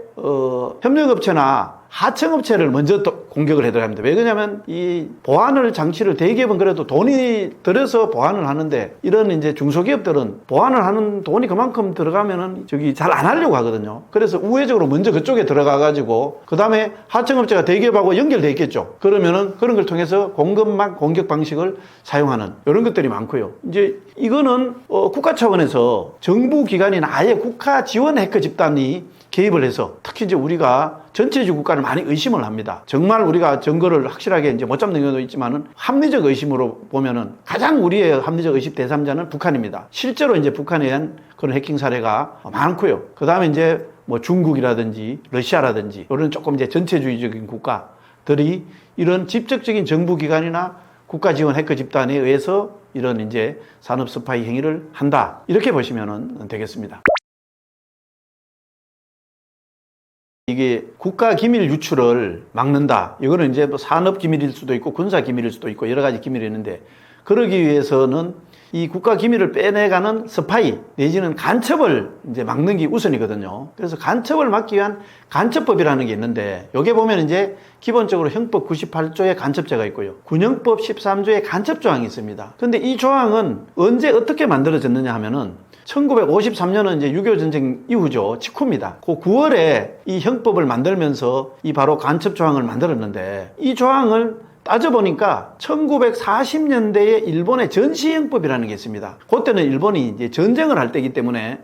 협력업체나 하청업체를 먼저 공격을 해야 합니다. 왜 그러냐면 이 보안을 장치를 대기업은 그래도 돈이 들여서 보안을 하는데, 이런 이제 중소기업들은 보안을 하는 돈이 그만큼 들어가면은 잘 안 하려고 하거든요. 그래서 우회적으로 먼저 그쪽에 들어가 가지고 그 다음에 하청업체가 대기업하고 연결돼 있겠죠. 그러면은 그런 걸 통해서 공급망 공격 방식을 사용하는 이런 것들이 많고요. 이제 이거는 국가 차원에서 정부 기관이나 아예 국가 지원 해커 집단이 개입을 해서 특히 이제 우리가 전체주의 국가를 많이 의심을 합니다. 정말 우리가 증거를 확실하게 이제 못 잡는 경우도 있지만은 합리적 의심으로 보면은 가장 우리의 합리적 의심 대상자는 북한입니다. 실제로 이제 북한에 의한 그런 해킹 사례가 많고요. 그 다음에 이제 뭐 중국이라든지 러시아라든지 이런 조금 이제 전체주의적인 국가들이 이런 직접적인 정부기관이나 국가 지원 해커 집단에 의해서 이런 이제 산업 스파이 행위를 한다. 이렇게 보시면 되겠습니다. 이게 국가 기밀 유출을 막는다. 이거는 이제 뭐 산업 기밀일 수도 있고 군사 기밀일 수도 있고 여러 가지 기밀이 있는데 그러기 위해서는 이 국가 기밀을 빼내가는 스파이 내지는 간첩을 이제 막는 게 우선이거든요. 그래서 간첩을 막기 위한 간첩법이라는 게 있는데 여기 보면 이제 기본적으로 형법 98조에 간첩죄가 있고요. 군형법 13조에 간첩 조항이 있습니다. 근데 이 조항은 언제 어떻게 만들어졌느냐 하면은 1953년은 이제 6.25 전쟁 이후죠. 직후입니다. 그 9월에 이 형법을 만들면서 이 바로 간첩 조항을 만들었는데 이 조항을 따져보니까 1940년대에 일본의 전시형법이라는 게 있습니다. 그때는 일본이 이제 전쟁을 할 때이기 때문에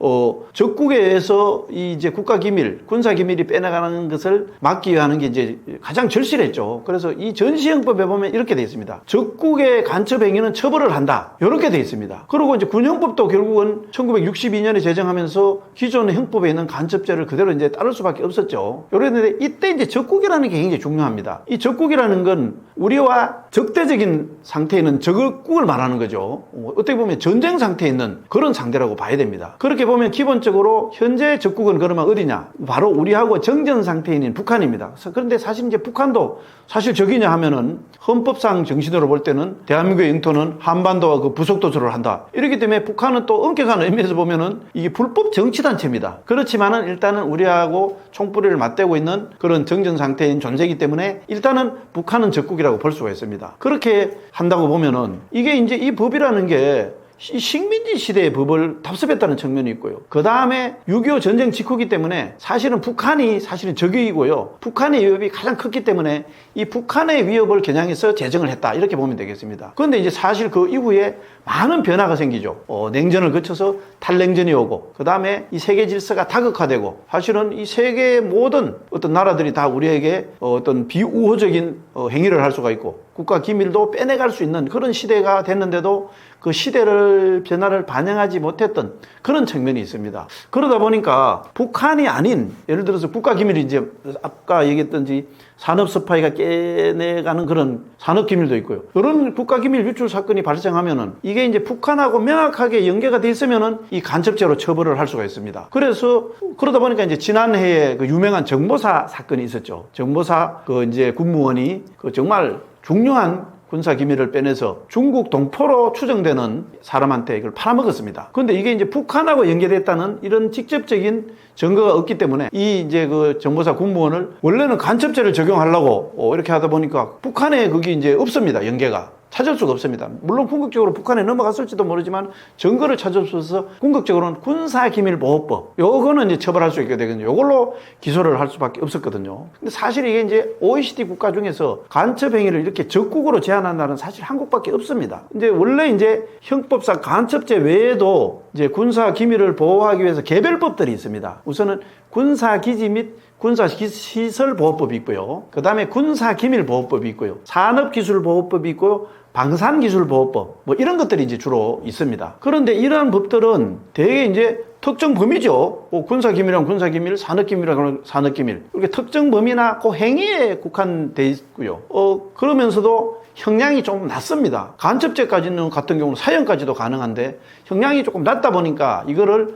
적국에 의해서 이 이제 국가기밀, 군사기밀이 빼나가는 것을 막기 위한 게 이제 가장 절실했죠. 그래서 이 전시형법에 보면 이렇게 되어 있습니다. 적국의 간첩행위는 처벌을 한다. 이렇게 되어 있습니다. 그리고 이제 군형법도 결국은 1962년에 제정하면서 기존의 형법에 있는 간첩죄를 그대로 이제 따를 수밖에 없었죠. 그런데 이때 이제 적국이라는 게 굉장히 중요합니다. 이 적국이라는 건 우리와 적대적인 상태에 있는 적국을 말하는 거죠. 어떻게 보면 전쟁 상태에 있는 그런 상대라고 봐야 됩니다. 그렇게 보면 기본적으로 현재 적국은 그러면 어디냐? 바로 우리하고 정전 상태에 있는 북한입니다. 그런데 사실 이제 북한도 사실 적이냐 하면은 헌법상 정신으로 볼 때는 대한민국의 영토는 한반도와 그 부속도서를 한다. 이렇기 때문에 북한은 또 엄격한 의미에서 보면은 이게 불법 정치단체입니다. 그렇지만은 일단은 우리하고 총뿌리를 맞대고 있는 그런 정전 상태인 존재이기 때문에 일단은 북한은 적국이라고 볼 수가 있습니다. 그렇게 한다고 보면은 이게 이제 이 법이라는 게 식민지 시대의 법을 답습했다는 측면이 있고요. 그 다음에 6.25 전쟁 직후이기 때문에 사실은 북한이 사실은 적이고요. 북한의 위협이 가장 컸기 때문에 이 북한의 위협을 겨냥해서 제정을 했다. 이렇게 보면 되겠습니다. 그런데 이제 사실 그 이후에 많은 변화가 생기죠. 냉전을 거쳐서 탈냉전이 오고 그 다음에 이 세계 질서가 다극화되고 사실은 이 세계의 모든 어떤 나라들이 다 우리에게 어떤 비우호적인 행위를 할 수가 있고 국가 기밀도 빼내갈 수 있는 그런 시대가 됐는데도 그 시대를 변화를 반영하지 못했던 그런 측면이 있습니다. 그러다 보니까 북한이 아닌 예를 들어서 국가 기밀이 이제 아까 얘기했던지 산업 스파이가 깨내가는 그런 산업 기밀도 있고요. 이런 국가 기밀 유출 사건이 발생하면은 이게 이제 북한하고 명확하게 연계가 돼 있으면은 이 간첩죄로 처벌을 할 수가 있습니다. 그래서 그러다 보니까 이제 지난해에 그 유명한 정보사 사건이 있었죠. 정보사 그 이제 군무원이 그 정말 중요한 군사 기밀을 빼내서 중국 동포로 추정되는 사람한테 이걸 팔아먹었습니다. 그런데 이게 이제 북한하고 연계됐다는 이런 직접적인 증거가 없기 때문에 이 이제 그 정보사 군무원을 원래는 간첩죄를 적용하려고 이렇게 하다 보니까 북한에 그게 이제 없습니다. 연계가. 찾을 수가 없습니다. 물론 궁극적으로 북한에 넘어갔을지도 모르지만 증거를 찾을 수 없어서 궁극적으로는 군사기밀보호법 요거는 이제 처벌할 수 있게 되거든요. 요걸로 기소를 할 수밖에 없었거든요. 근데 사실 이게 이제 OECD 국가 중에서 간첩 행위를 이렇게 적국으로 제한한 나라는 사실 한국밖에 없습니다. 이제 원래 이제 형법상 간첩죄 외에도 이제 군사기밀을 보호하기 위해서 개별법들이 있습니다. 우선은 군사기지 및 군사시설보호법이 있고요. 그 다음에 군사기밀보호법이 있고요. 산업기술보호법이 있고요. 방산기술보호법 뭐 이런 것들이 이제 주로 있습니다. 그런데 이러한 법들은 대개 이제 특정 범위죠. 군사기밀이라면 군사기밀, 산업기밀이라면 산업기밀. 이렇게 특정 범위나 그 행위에 국한돼 있고요. 그러면서도 형량이 좀 낮습니다. 간첩죄까지는 같은 경우는 사형까지도 가능한데 형량이 조금 낮다 보니까 이거를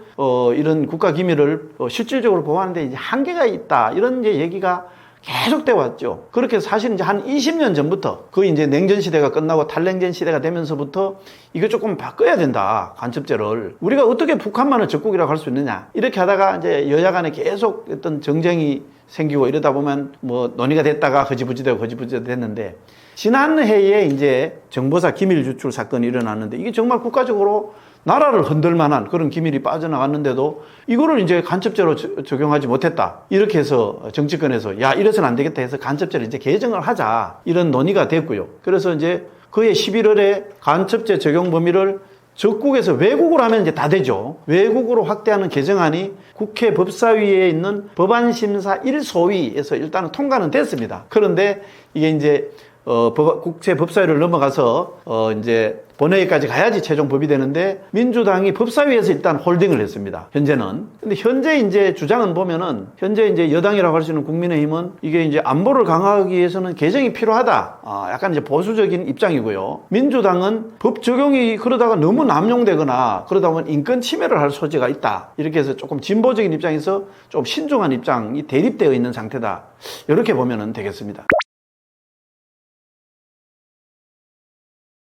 이런 국가기밀을 실질적으로 보호하는데 이제 한계가 있다. 이런 이제 얘기가 계속돼 왔죠. 그렇게 사실 이제 한 20년 전부터 거의 이제 냉전 시대가 끝나고 탈냉전 시대가 되면서부터 이거 조금 바꿔야 된다. 간첩죄를. 우리가 어떻게 북한만을 적국이라고 할 수 있느냐. 이렇게 하다가 이제 여야 간에 계속 어떤 정쟁이 생기고 이러다 보면 뭐 논의가 됐다가 허지부지되고 됐는데 지난해에 이제 정보사 기밀 유출 사건이 일어났는데 이게 정말 국가적으로 나라를 흔들 만한 그런 기밀이 빠져나갔는데도 이거를 이제 간첩죄로 적용하지 못했다. 이렇게 해서 정치권에서 야, 이래서는 안 되겠다 해서 간첩죄를 이제 개정을 하자. 이런 논의가 됐고요. 그래서 이제 그해 11월에 간첩죄 적용 범위를 적국에서 외국으로 하면 이제 다 되죠. 외국으로 확대하는 개정안이 국회 법사위에 있는 법안심사 1소위에서 일단은 통과는 됐습니다. 그런데 이게 이제 국회 법사위를 넘어가서 이제 본회의까지 가야지 최종 법이 되는데 민주당이 법사위에서 일단 홀딩을 했습니다. 현재는. 근데 현재 이제 주장은 보면은 현재 이제 여당이라고 할 수 있는 국민의힘은 이게 이제 안보를 강화하기 위해서는 개정이 필요하다. 약간 이제 보수적인 입장이고요. 민주당은 법 적용이 그러다가 너무 남용되거나 그러다 보면 인권 침해를 할 소지가 있다. 이렇게 해서 조금 진보적인 입장에서 좀 신중한 입장이 대립되어 있는 상태다. 이렇게 보면은 되겠습니다.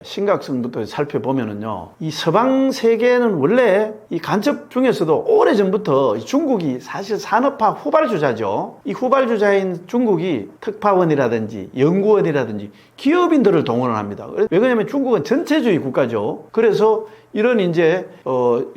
심각성부터 살펴보면은요, 이 서방 세계는 원래 이 간첩 중에서도 오래전부터 중국이 사실 산업화 후발주자죠. 이 후발주자인 중국이 특파원이라든지 연구원이라든지 기업인들을 동원을 합니다. 왜 그러냐면 중국은 전체주의 국가죠. 그래서 이런 이제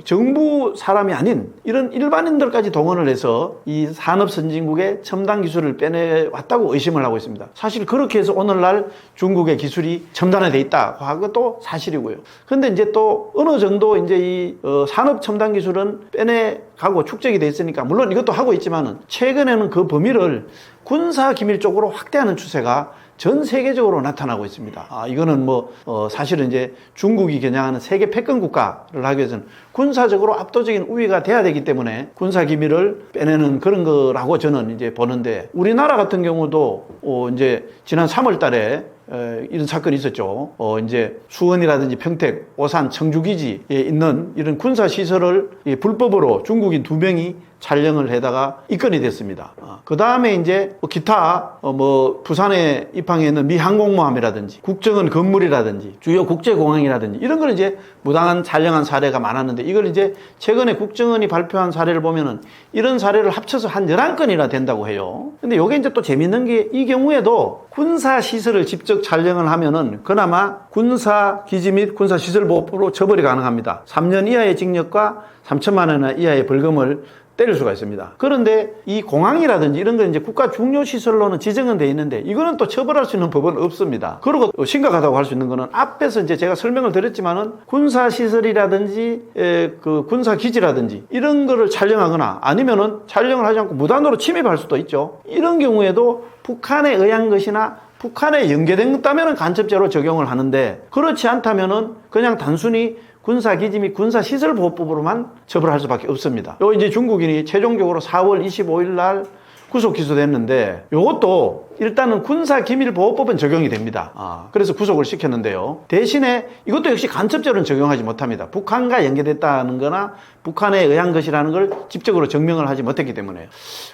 정부 사람이 아닌 이런 일반인들까지 동원을 해서 이 산업 선진국의 첨단 기술을 빼내왔다고 의심을 하고 있습니다. 사실 그렇게 해서 오늘날 중국의 기술이 첨단화되어 있다고 하는 것도 사실이고요. 근데 이제 또 어느 정도 이제 이 산업 첨단 기술은 빼내가고 축적이 돼 있으니까 물론 이것도 하고 있지만은 최근에는 그 범위를 군사 기밀 쪽으로 확대하는 추세가 전 세계적으로 나타나고 있습니다. 이거는 사실은 이제 중국이 겨냥하는 세계 패권 국가를 하기 위해서는 군사적으로 압도적인 우위가 돼야 되기 때문에 군사 기밀을 빼내는 그런 거라고 저는 이제 보는데, 우리나라 같은 경우도 이제 지난 3월 달에 이런 사건이 있었죠. 이제 수원이라든지 평택, 오산, 청주기지에 있는 이런 군사시설을 불법으로 중국인 2명이 촬영을 해다가 입건이 됐습니다. 그 다음에 이제 기타 부산에 입항해 있는 미 항공모함이라든지 국정원 건물이라든지 주요 국제공항이라든지 이런 걸 이제 무단한 촬영한 사례가 많았는데, 이걸 이제 최근에 국정원이 발표한 사례를 보면은 이런 사례를 합쳐서 한 11건이나 된다고 해요. 근데 요게 이제 또 재밌는 게 이 경우에도 군사시설을 직접 촬영을 하면은 그나마 군사기지 및 군사시설보호법으로 처벌이 가능합니다. 3년 이하의 징역과 3천만 원 이하의 벌금을 때릴 수가 있습니다. 그런데 이 공항이라든지 이런 건 이제 국가 중요 시설로는 지정은 돼 있는데 이거는 또 처벌할 수 있는 법은 없습니다. 그리고 심각하다고 할 수 있는 거는 앞에서 이제 제가 설명을 드렸지만은 군사 시설이라든지 그 군사 기지라든지 이런 거를 촬영하거나 아니면은 촬영을 하지 않고 무단으로 침입할 수도 있죠. 이런 경우에도 북한에 의한 것이나 북한에 연계된다면은 간첩죄로 적용을 하는데, 그렇지 않다면은 그냥 단순히 군사기지 및 군사시설보호법으로만 처벌할 수밖에 없습니다. 요 이제 중국인이 최종적으로 4월 25일 날 구속 기소됐는데, 요것도 일단은 군사기밀보호법은 적용이 됩니다. 그래서 구속을 시켰는데요. 대신에 이것도 역시 간첩죄로는 적용하지 못합니다. 북한과 연계됐다는 거나 북한에 의한 것이라는 걸 직접적으로 증명을 하지 못했기 때문에요.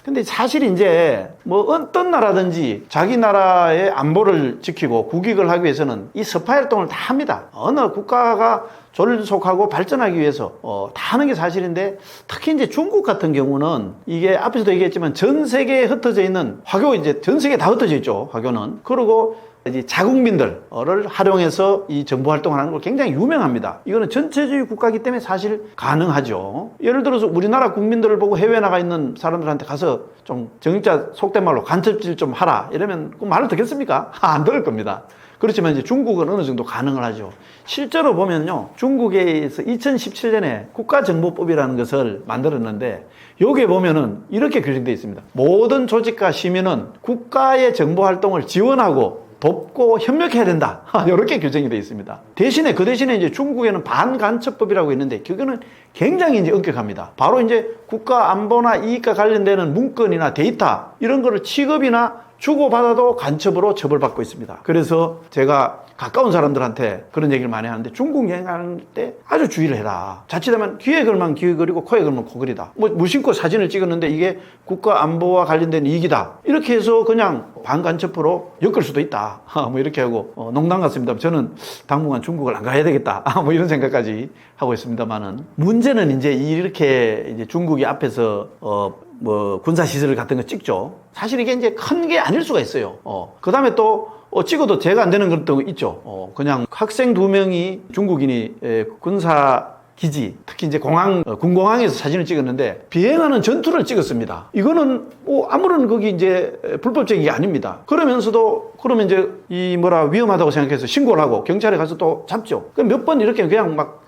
근데 사실 이제 어떤 나라든지 자기 나라의 안보를 지키고 국익을 하기 위해서는 이 스파이 활동을 다 합니다. 어느 국가가 존속하고 발전하기 위해서 다 하는 게 사실인데, 특히 이제 중국 같은 경우는 이게 앞에서도 얘기했지만 전 세계에 흩어져 있는 화교, 이제 전 세계에 다 흩어져 있죠, 화교는. 그리고 이제 자국민들을 활용해서 이 정보 활동을 하는 걸 굉장히 유명합니다. 이거는 전체주의 국가이기 때문에 사실 가능하죠. 예를 들어서 우리나라 국민들을 보고 해외 나가 있는 사람들한테 가서 좀 정자 속된 말로 간첩질 좀 하라 이러면 그 말을 듣겠습니까? 안 들을 겁니다. 그렇지만 이제 중국은 어느 정도 가능을 하죠. 실제로 보면요, 중국에서 2017년에 국가정보법이라는 것을 만들었는데, 여기에 보면은 이렇게 규정되어 있습니다. 모든 조직과 시민은 국가의 정보 활동을 지원하고 돕고 협력해야 된다. 이렇게 규정이 되어 있습니다. 대신에 그 대신에 이제 중국에는 반간첩법이라고 있는데 그거는 굉장히 이제 엄격합니다. 바로 이제 국가 안보나 이익과 관련되는 문건이나 데이터 이런 거를 취급이나 주고받아도 간첩으로 처벌받고 있습니다. 그래서 제가 가까운 사람들한테 그런 얘기를 많이 하는데, 중국 여행할 때 아주 주의를 해라. 자칫하면 귀에 걸면 귀에 걸이고 코에 걸면 코걸이다. 무심코 사진을 찍었는데 이게 국가 안보와 관련된 이익이다. 이렇게 해서 그냥 반간첩으로 엮을 수도 있다. 이렇게 하고 농담 같습니다. 저는 당분간 중국을 안 가야 되겠다. 이런 생각까지 하고 있습니다만은, 문제는 이제 이렇게 이제 중국이 앞에서 군사시설 같은 거 찍죠. 사실 이게 이제 큰 게 아닐 수가 있어요. 그 다음에 또 찍어도 제가 안 되는 것도 있죠. 그냥 학생 2명이 중국인이 군사 기지, 특히 이제 군공항에서 사진을 찍었는데 비행하는 전투를 찍었습니다. 이거는 아무런 거기 이제 불법적인 게 아닙니다. 그러면서도 그러면 이제 위험하다고 생각해서 신고를 하고 경찰에 가서 또 잡죠. 몇 번 이렇게 그냥 막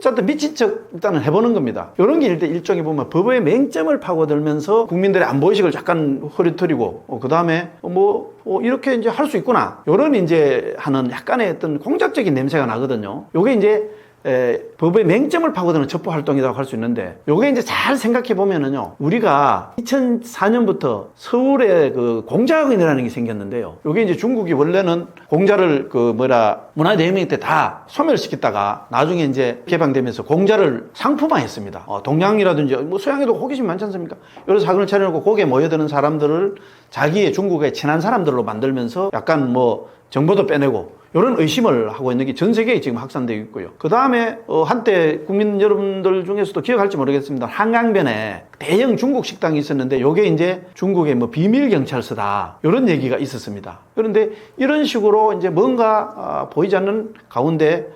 어쨌든 미친 척 일단은 해보는 겁니다. 이런 게 일단 일종의 보면 법의 맹점을 파고들면서 국민들의 안보의식을 약간 흐릿뜨리고, 그 다음에 이렇게 이제 할 수 있구나. 이런 이제 하는 약간의 어떤 공작적인 냄새가 나거든요. 요게 이제 법의 맹점을 파고드는 첩보 활동이라고 할 수 있는데, 요게 이제 잘 생각해 보면은요, 우리가 2004년부터 서울에 그 공자학원이라는 게 생겼는데요. 요게 이제 중국이 원래는 공자를 문화대혁명 때 다 소멸시켰다가 나중에 이제 개방되면서 공자를 상품화했습니다. 동양이라든지 서양에도 호기심 많지 않습니까? 여러 사건을 차려놓고 거기에 모여드는 사람들을 자기의 중국에 친한 사람들로 만들면서 약간 정보도 빼내고 이런 의심을 하고 있는 게 전 세계에 지금 확산되고 있고요. 그 다음에 한때 국민 여러분들 중에서도 기억할지 모르겠습니다. 한강변에 대형 중국 식당이 있었는데 이게 이제 중국의 비밀 경찰서다 이런 얘기가 있었습니다. 그런데 이런 식으로 이제 뭔가 보이지 않는 가운데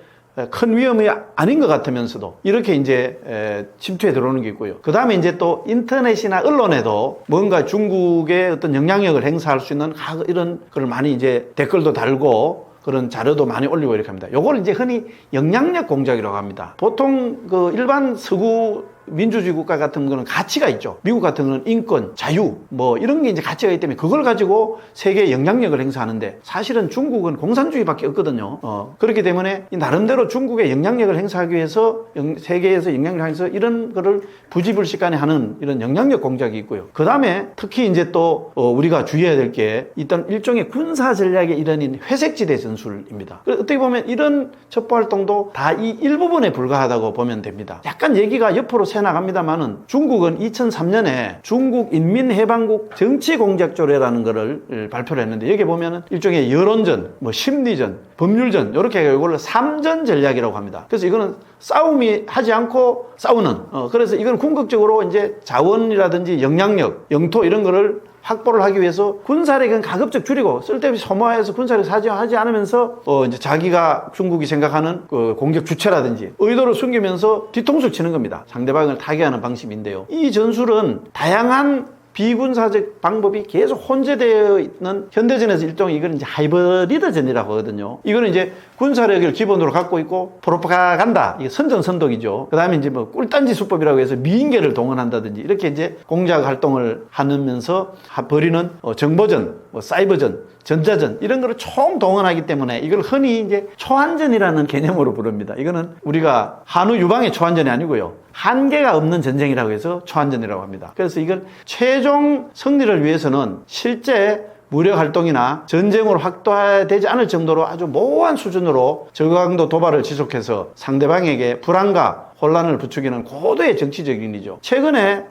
큰 위험이 아닌 것 같으면서도 이렇게 이제 침투해 들어오는 게 있고요. 그 다음에 이제 또 인터넷이나 언론에도 뭔가 중국의 어떤 영향력을 행사할 수 있는 이런 걸 많이 이제 댓글도 달고 그런 자료도 많이 올리고 이렇게 합니다. 요걸 이제 흔히 영향력 공작이라고 합니다. 보통 그 일반 서구 민주주의 국가 같은 거는 가치가 있죠. 미국 같은 거는 인권, 자유, 이런 게 이제 가치가 있기 때문에 그걸 가지고 세계에 영향력을 행사하는데 사실은 중국은 공산주의밖에 없거든요. 그렇기 때문에 나름대로 중국의 영향력을 행사하기 위해서 세계에서 영향력을 행사해서 이런 거를 부지불식간에 하는 이런 영향력 공작이 있고요. 그 다음에 특히 이제 또 우리가 주의해야 될 게 일단 일종의 군사 전략의 일환인 회색지대 전술입니다. 어떻게 보면 이런 첩보 활동도 다 이 일부분에 불과하다고 보면 됩니다. 약간 얘기가 옆으로 나갑니다만은 중국은 2003년에 중국 인민해방국 정치공작조례라는 거를 발표를 했는데 여기 보면은 일종의 여론전, 심리전, 법률전 이렇게 해서 이걸 3전 전략이라고 합니다. 그래서 이거는 싸움이 하지 않고 싸우는 그래서 이건 궁극적으로 이제 자원이라든지 영향력, 영토 이런 거를 확보를 하기 위해서 군사력은 가급적 줄이고 쓸데없이 소모해서 군사력 하지 않으면서 이제 자기가 중국이 생각하는 그 공격 주체라든지 의도를 숨기면서 뒤통수를 치는 겁니다. 상대방을 타개하는 방식인데요. 이 전술은 다양한 비군사적 방법이 계속 혼재되어 있는 현대전에서 일종의 이건 이제 하이브리드전이라고 하거든요. 이거는 이제 군사력을 기본으로 갖고 있고 프로파간다, 이게 선전선독이죠. 그 다음에 이제 꿀단지 수법이라고 해서 미인계를 동원한다든지 이렇게 이제 공작 활동을 하면서 벌이는 정보전, 사이버전, 전자전 이런 거를 총 동원하기 때문에 이걸 흔히 이제 초안전이라는 개념으로 부릅니다. 이거는 우리가 한우 유방의 초안전이 아니고요. 한계가 없는 전쟁이라고 해서 초안전이라고 합니다. 그래서 이걸 최종 승리를 위해서는 실제 무력 활동이나 전쟁으로 확대되지 않을 정도로 아주 모호한 수준으로 저강도 도발을 지속해서 상대방에게 불안과 혼란을 부추기는 고도의 정치적 인이죠. 최근에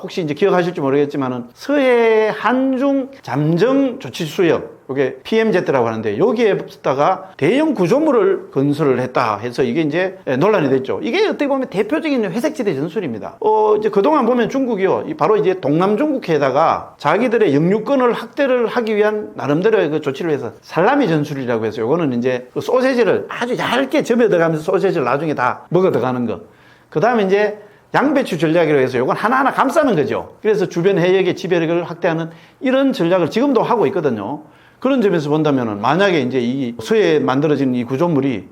혹시 이제 기억하실지 모르겠지만은 서해 한중 잠정 조치 수역 이게 PMZ라고 하는데 여기에다가 대형 구조물을 건설을 했다 해서 이게 이제 논란이 됐죠. 이게 어떻게 보면 대표적인 회색지대 전술입니다. 이제 그동안 보면 중국이요, 바로 이제 동남중국해에다가 자기들의 영유권을 확대를 하기 위한 나름대로의 그 조치를 해서 살라미 전술이라고 해서 요거는 이제 그 소세지를 아주 얇게 점여 들어가면서 소세지를 나중에 다 먹어 들어가는 거. 그 다음에 이제 양배추 전략이라고 해서 이건 하나하나 감싸는 거죠. 그래서 주변 해역의 지배력을 확대하는 이런 전략을 지금도 하고 있거든요. 그런 점에서 본다면은 만약에 이제 이 서해에 만들어진 이 구조물이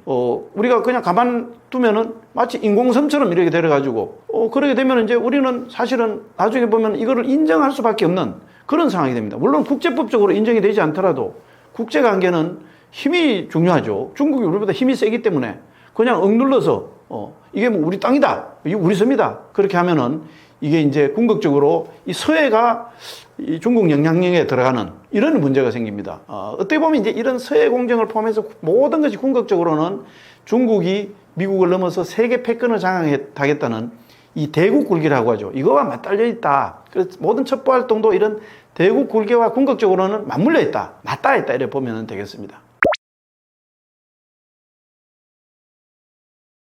우리가 그냥 가만 두면은 마치 인공섬처럼 이렇게 되어가지고 그러게 되면 이제 우리는 사실은 나중에 보면 이거를 인정할 수밖에 없는 그런 상황이 됩니다. 물론 국제법적으로 인정이 되지 않더라도 국제관계는 힘이 중요하죠. 중국이 우리보다 힘이 세기 때문에 그냥 억눌러서 이게 우리 땅이다, 이게 우리 섬이다 그렇게 하면은 이게 이제 궁극적으로 이 서해가 이 중국 영향력에 들어가는 이런 문제가 생깁니다. 어떻게 보면 이제 이런 서해 공정을 포함해서 모든 것이 궁극적으로는 중국이 미국을 넘어서 세계 패권을 장악하겠다는 이 대국 굴기라고 하죠. 이거와 맞달려 있다. 그래서 모든 첩보 활동도 이런 대국 굴기와 궁극적으로는 맞물려 있다, 맞닿아 있다 이렇게 보면 되겠습니다.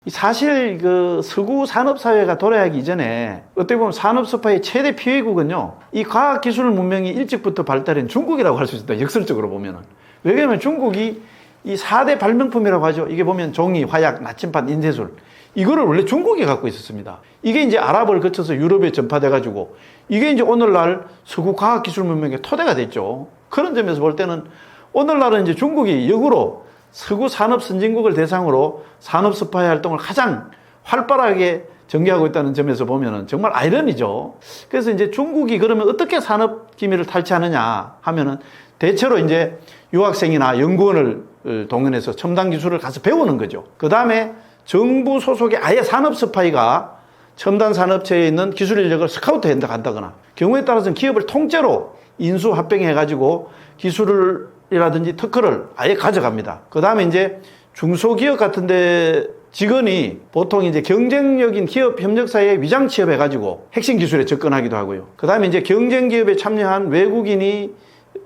사실 그 서구 산업사회가 도래하기 이전에 어떻게 보면 산업스파의 최대 피해국은요, 이 과학기술 문명이 일찍부터 발달한 중국이라고 할 수 있다, 역설적으로 보면은. 왜냐하면 중국이 이 4대 발명품이라고 하죠. 이게 보면 종이, 화약, 나침반, 인쇄술, 이거를 원래 중국이 갖고 있었습니다. 이게 이제 아랍을 거쳐서 유럽에 전파돼가지고 이게 이제 오늘날 서구 과학기술 문명의 토대가 됐죠. 그런 점에서 볼 때는 오늘날은 이제 중국이 역으로 서구 산업 선진국을 대상으로 산업 스파이 활동을 가장 활발하게 전개하고 있다는 점에서 보면은 정말 아이러니죠. 그래서 이제 중국이 그러면 어떻게 산업 기밀을 탈취하느냐 하면은 대체로 이제 유학생이나 연구원을 동원해서 첨단 기술을 가서 배우는 거죠. 그 다음에 정부 소속의 아예 산업 스파이가 첨단 산업체에 있는 기술 인력을 스카우트 한다거나 경우에 따라서는 기업을 통째로 인수 합병해가지고 기술이라든지 특허를 아예 가져갑니다. 그 다음에 이제 중소기업 같은데 직원이 보통 이제 경쟁력인 기업 협력사에 위장 취업해가지고 핵심 기술에 접근하기도 하고요. 그 다음에 이제 경쟁 기업에 참여한 외국인이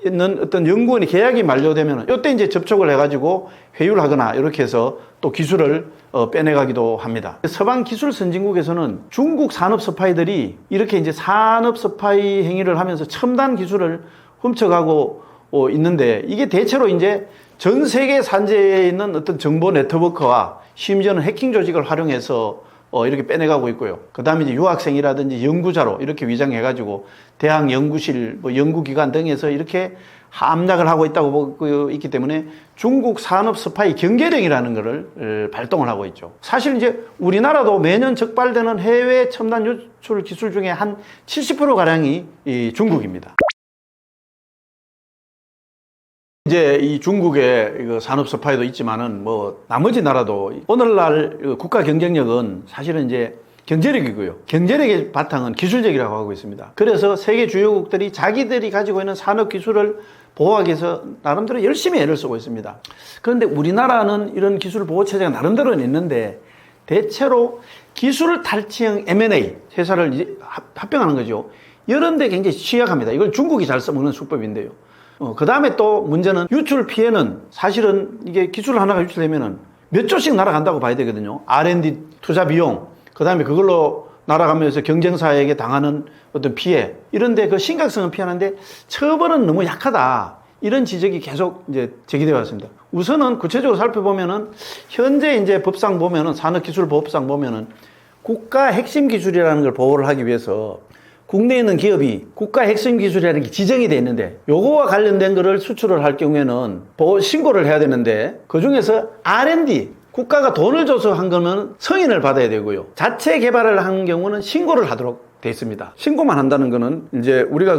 있는 어떤 연구원이 계약이 만료되면 이때 이제 접촉을 해가지고 회유를 하거나 이렇게 해서 또 기술을 빼내가기도 합니다. 서방 기술 선진국에서는 중국 산업 스파이들이 이렇게 이제 산업 스파이 행위를 하면서 첨단 기술을 훔쳐가고 있는데 이게 대체로 이제 전 세계 산재에 있는 어떤 정보 네트워크와 심지어는 해킹 조직을 활용해서 이렇게 빼내가고 있고요. 그 다음에 이제 유학생이라든지 연구자로 이렇게 위장해가지고 대학 연구실, 연구기관 등에서 이렇게 함락을 하고 있다고 보고 있기 때문에 중국 산업 스파이 경계령이라는 것을 발동을 하고 있죠. 사실 이제 우리나라도 매년 적발되는 해외 첨단 유출 기술 중에 한 70%가량이 중국입니다. 이제 이 중국의 산업 스파이도 있지만은 나머지 나라도 오늘날 국가 경쟁력은 사실은 이제 경제력이고요. 경제력의 바탕은 기술력이라고 하고 있습니다. 그래서 세계 주요국들이 자기들이 가지고 있는 산업 기술을 보호하기 위해서 나름대로 열심히 애를 쓰고 있습니다. 그런데 우리나라는 이런 기술 보호 체제가 나름대로는 있는데 대체로 기술 탈취형 M&A 회사를 이제 합병하는 거죠. 이런 데 굉장히 취약합니다. 이걸 중국이 잘 써먹는 수법인데요. 그 다음에 또 문제는 유출 피해는 사실은 이게 기술 하나가 유출되면은 몇 조씩 날아간다고 봐야 되거든요. R&D 투자 비용, 그 다음에 그걸로 날아가면서 경쟁사에게 당하는 어떤 피해, 이런데 그 심각성은 피하는데 처벌은 너무 약하다. 이런 지적이 계속 이제 제기되어 왔습니다. 우선은 구체적으로 살펴보면은 현재 이제 법상 보면은 산업기술보호법상 보면은 국가 핵심 기술이라는 걸 보호를 하기 위해서 국내에 있는 기업이 국가 핵심 기술이라는 게 지정이 돼 있는데 요거와 관련된 거를 수출을 할 경우에는 보호 신고를 해야 되는데 그중에서 R&D 국가가 돈을 줘서 한 거는 승인을 받아야 되고요. 자체 개발을 한 경우는 신고를 하도록 돼 있습니다. 신고만 한다는 거는 이제 우리가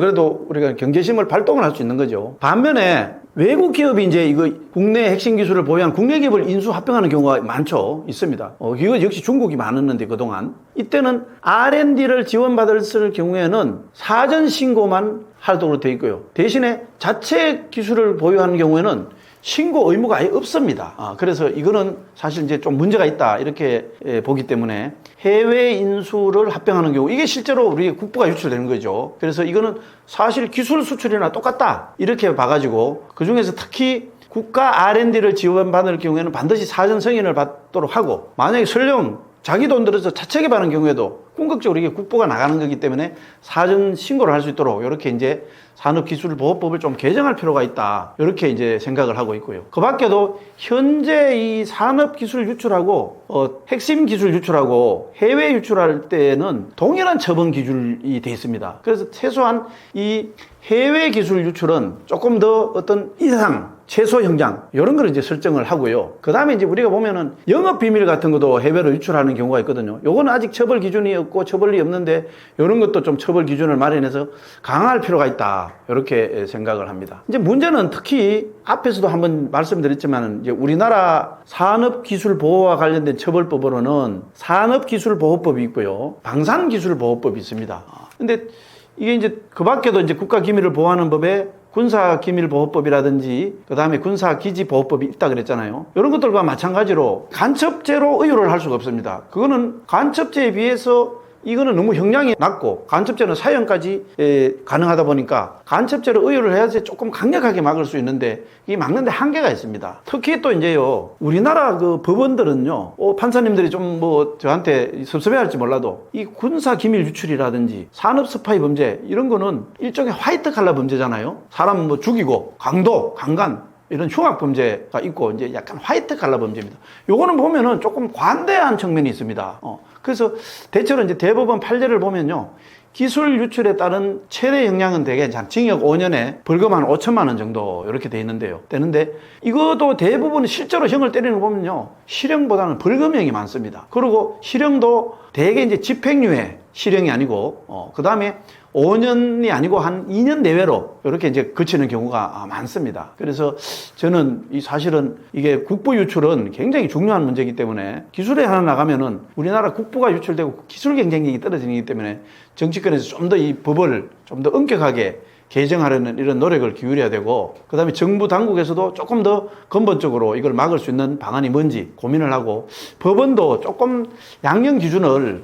경제심을 발동을 할 수 있는 거죠. 반면에 외국 기업이 이제 이거 국내 핵심 기술을 보유한 국내 기업을 인수 합병하는 경우가 많죠. 있습니다. 이거 역시 중국이 많았는데 그동안 이때는 R&D를 지원받을 경우에는 사전 신고만 하도록 돼 있고요. 대신에 자체 기술을 보유하는 경우에는 신고 의무가 아예 없습니다. 그래서 이거는 사실 이제 좀 문제가 있다 이렇게 보기 때문에 해외 인수를 합병하는 경우 이게 실제로 우리 국부가 유출되는 거죠. 그래서 이거는 사실 기술 수출이나 똑같다 이렇게 봐가지고 그 중에서 특히 국가 R&D를 지원받을 경우에는 반드시 사전 승인을 받도록 하고 만약에 설령 자기 돈 들여서 자체 개발하는 경우에도 궁극적으로 이게 국부가 나가는 거기 때문에 사전 신고를 할 수 있도록 이렇게 이제 산업기술보호법을 좀 개정할 필요가 있다. 이렇게 이제 생각을 하고 있고요. 그 밖에도 현재 이 산업기술 유출하고 핵심 기술 유출하고 해외 유출할 때는 동일한 처분 기준이 돼 있습니다. 그래서 최소한 이 해외 기술 유출은 조금 더 어떤 이상 최소 형량 이런 걸 이제 설정을 하고요. 그 다음에 이제 우리가 보면은 영업 비밀 같은 것도 해외로 유출하는 경우가 있거든요. 요거는 아직 처벌 기준이 없고 처벌이 없는데 이런 것도 좀 처벌 기준을 마련해서 강화할 필요가 있다. 이렇게 생각을 합니다. 이제 문제는 특히 앞에서도 한번 말씀드렸지만 이제 우리나라 산업기술보호와 관련된 처벌법으로는 산업기술보호법이 있고요. 방산기술보호법이 있습니다. 근데 이게 이제 그 밖에도 이제 국가기밀을 보호하는 법에 군사기밀보호법이라든지 그 다음에 군사기지보호법이 있다 그랬잖아요. 이런 것들과 마찬가지로 간첩죄로 의유를 할 수가 없습니다. 그거는 간첩죄에 비해서 이거는 너무 형량이 낮고 간첩죄는 사형까지 가능하다 보니까 간첩죄로 의유를 해야지 조금 강력하게 막을 수 있는데 이 막는데 한계가 있습니다. 특히 또 이제요 우리나라 그 법원들은요 판사님들이 좀 저한테 섭섭해할지 몰라도 이 군사 기밀 유출이라든지 산업 스파이 범죄 이런 거는 일종의 화이트 칼라 범죄잖아요. 사람 죽이고 강도, 강간 이런 흉악 범죄가 있고 이제 약간 화이트 칼라 범죄입니다. 요거는 보면은 조금 관대한 측면이 있습니다. 그래서 대체로 이제 대법원 판례를 보면요. 기술 유출에 따른 최대 형량은 대개 징역 5년에 벌금 한 5천만 원 정도 이렇게 돼 있는데요. 되는데 이것도 대부분 실제로 형을 때리는 거 보면요. 실형보다는 벌금형이 많습니다. 그리고 실형도 대개 이제 집행유예 실형이 아니고 그 다음에 5년이 아니고 한 2년 내외로 이렇게 이제 그치는 경우가 많습니다. 그래서 저는 사실은 이게 국부 유출은 굉장히 중요한 문제이기 때문에 기술에 하나 나가면은 우리나라 국부가 유출되고 기술 경쟁력이 떨어지기 때문에 정치권에서 좀 더 이 법을 좀 더 엄격하게 개정하려는 이런 노력을 기울여야 되고, 그 다음에 정부 당국에서도 조금 더 근본적으로 이걸 막을 수 있는 방안이 뭔지 고민을 하고, 법원도 조금 양형 기준을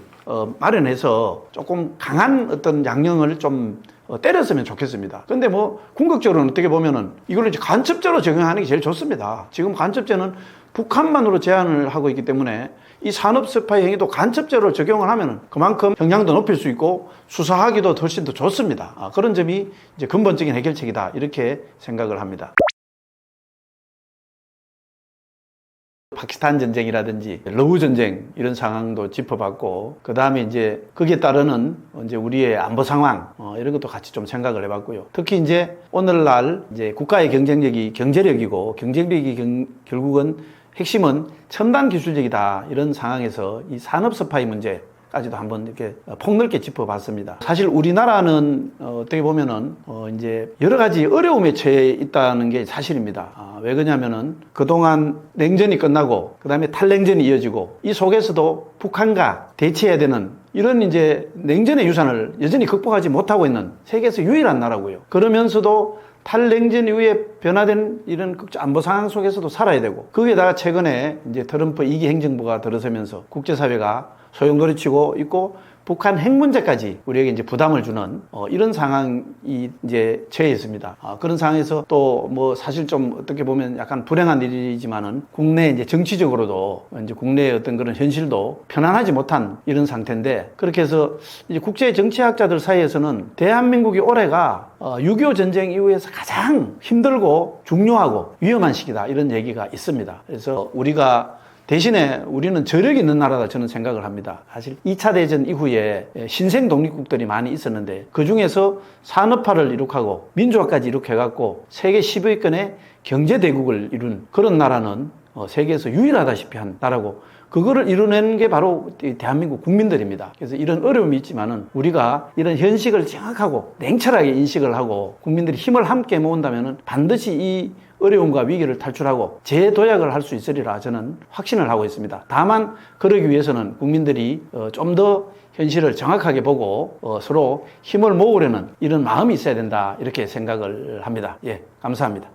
마련해서 조금 강한 어떤 양형을 좀 때렸으면 좋겠습니다. 근데 뭐 궁극적으로는 어떻게 보면은 이걸 이제 간첩죄로 적용하는 게 제일 좋습니다. 지금 간첩죄는 북한만으로 제한을 하고 있기 때문에 이 산업 스파이 행위도 간첩죄로 적용을 하면은 그만큼 형량도 높일 수 있고 수사하기도 훨씬 더 좋습니다. 그런 점이 이제 근본적인 해결책이다, 이렇게 생각을 합니다. 파키스탄 전쟁이라든지 러우 전쟁 이런 상황도 짚어봤고, 그 다음에 이제 거기에 따르는 이제 우리의 안보 상황 이런 것도 같이 좀 생각을 해봤고요. 특히 이제 오늘날 이제 국가의 경쟁력이 경제력이고, 경쟁력이 결국은 핵심은 첨단 기술력이다, 이런 상황에서 이 산업 스파이 문제까지도 한번 이렇게 폭넓게 짚어봤습니다. 사실 우리나라는 어떻게 보면은 이제 여러 가지 어려움에 처해 있다는 게 사실입니다. 왜 그러냐면은 그동안 냉전이 끝나고 그 다음에 탈냉전이 이어지고 이 속에서도 북한과 대치해야 되는 이런 이제 냉전의 유산을 여전히 극복하지 못하고 있는 세계에서 유일한 나라고요. 그러면서도 탈냉전 이후에 변화된 이런 안보 상황 속에서도 살아야 되고, 거기에다가 최근에 이제 트럼프 2기 행정부가 들어서면서 국제사회가 소용돌이치고 있고 북한 핵 문제까지 우리에게 이제 부담을 주는 이런 상황이 이제 처해 있습니다. 그런 상황에서 또 뭐 사실 좀 어떻게 보면 약간 불행한 일이지만은 국내 이제 정치적으로도 이제 국내의 어떤 그런 현실도 편안하지 못한 이런 상태인데, 그렇게 해서 이제 국제 정치학자들 사이에서는 대한민국이 올해가 6.25 전쟁 이후에서 가장 힘들고 중요하고 위험한 시기다, 이런 얘기가 있습니다. 그래서 우리가 대신에 우리는 저력이 있는 나라다, 저는 생각을 합니다. 사실 2차 대전 이후에 신생 독립국들이 많이 있었는데 그 중에서 산업화를 이룩하고 민주화까지 이룩해갖고 세계 10위권의 경제대국을 이룬 그런 나라는 세계에서 유일하다시피 한 나라고, 그거를 이루는 게 바로 대한민국 국민들입니다. 그래서 이런 어려움이 있지만은 우리가 이런 현실을 정확하고 냉철하게 인식을 하고 국민들이 힘을 함께 모은다면은 반드시 이 어려움과 위기를 탈출하고 재도약을 할 수 있으리라 저는 확신을 하고 있습니다. 다만 그러기 위해서는 국민들이 좀 더 현실을 정확하게 보고 서로 힘을 모으려는 이런 마음이 있어야 된다, 이렇게 생각을 합니다. 예, 감사합니다.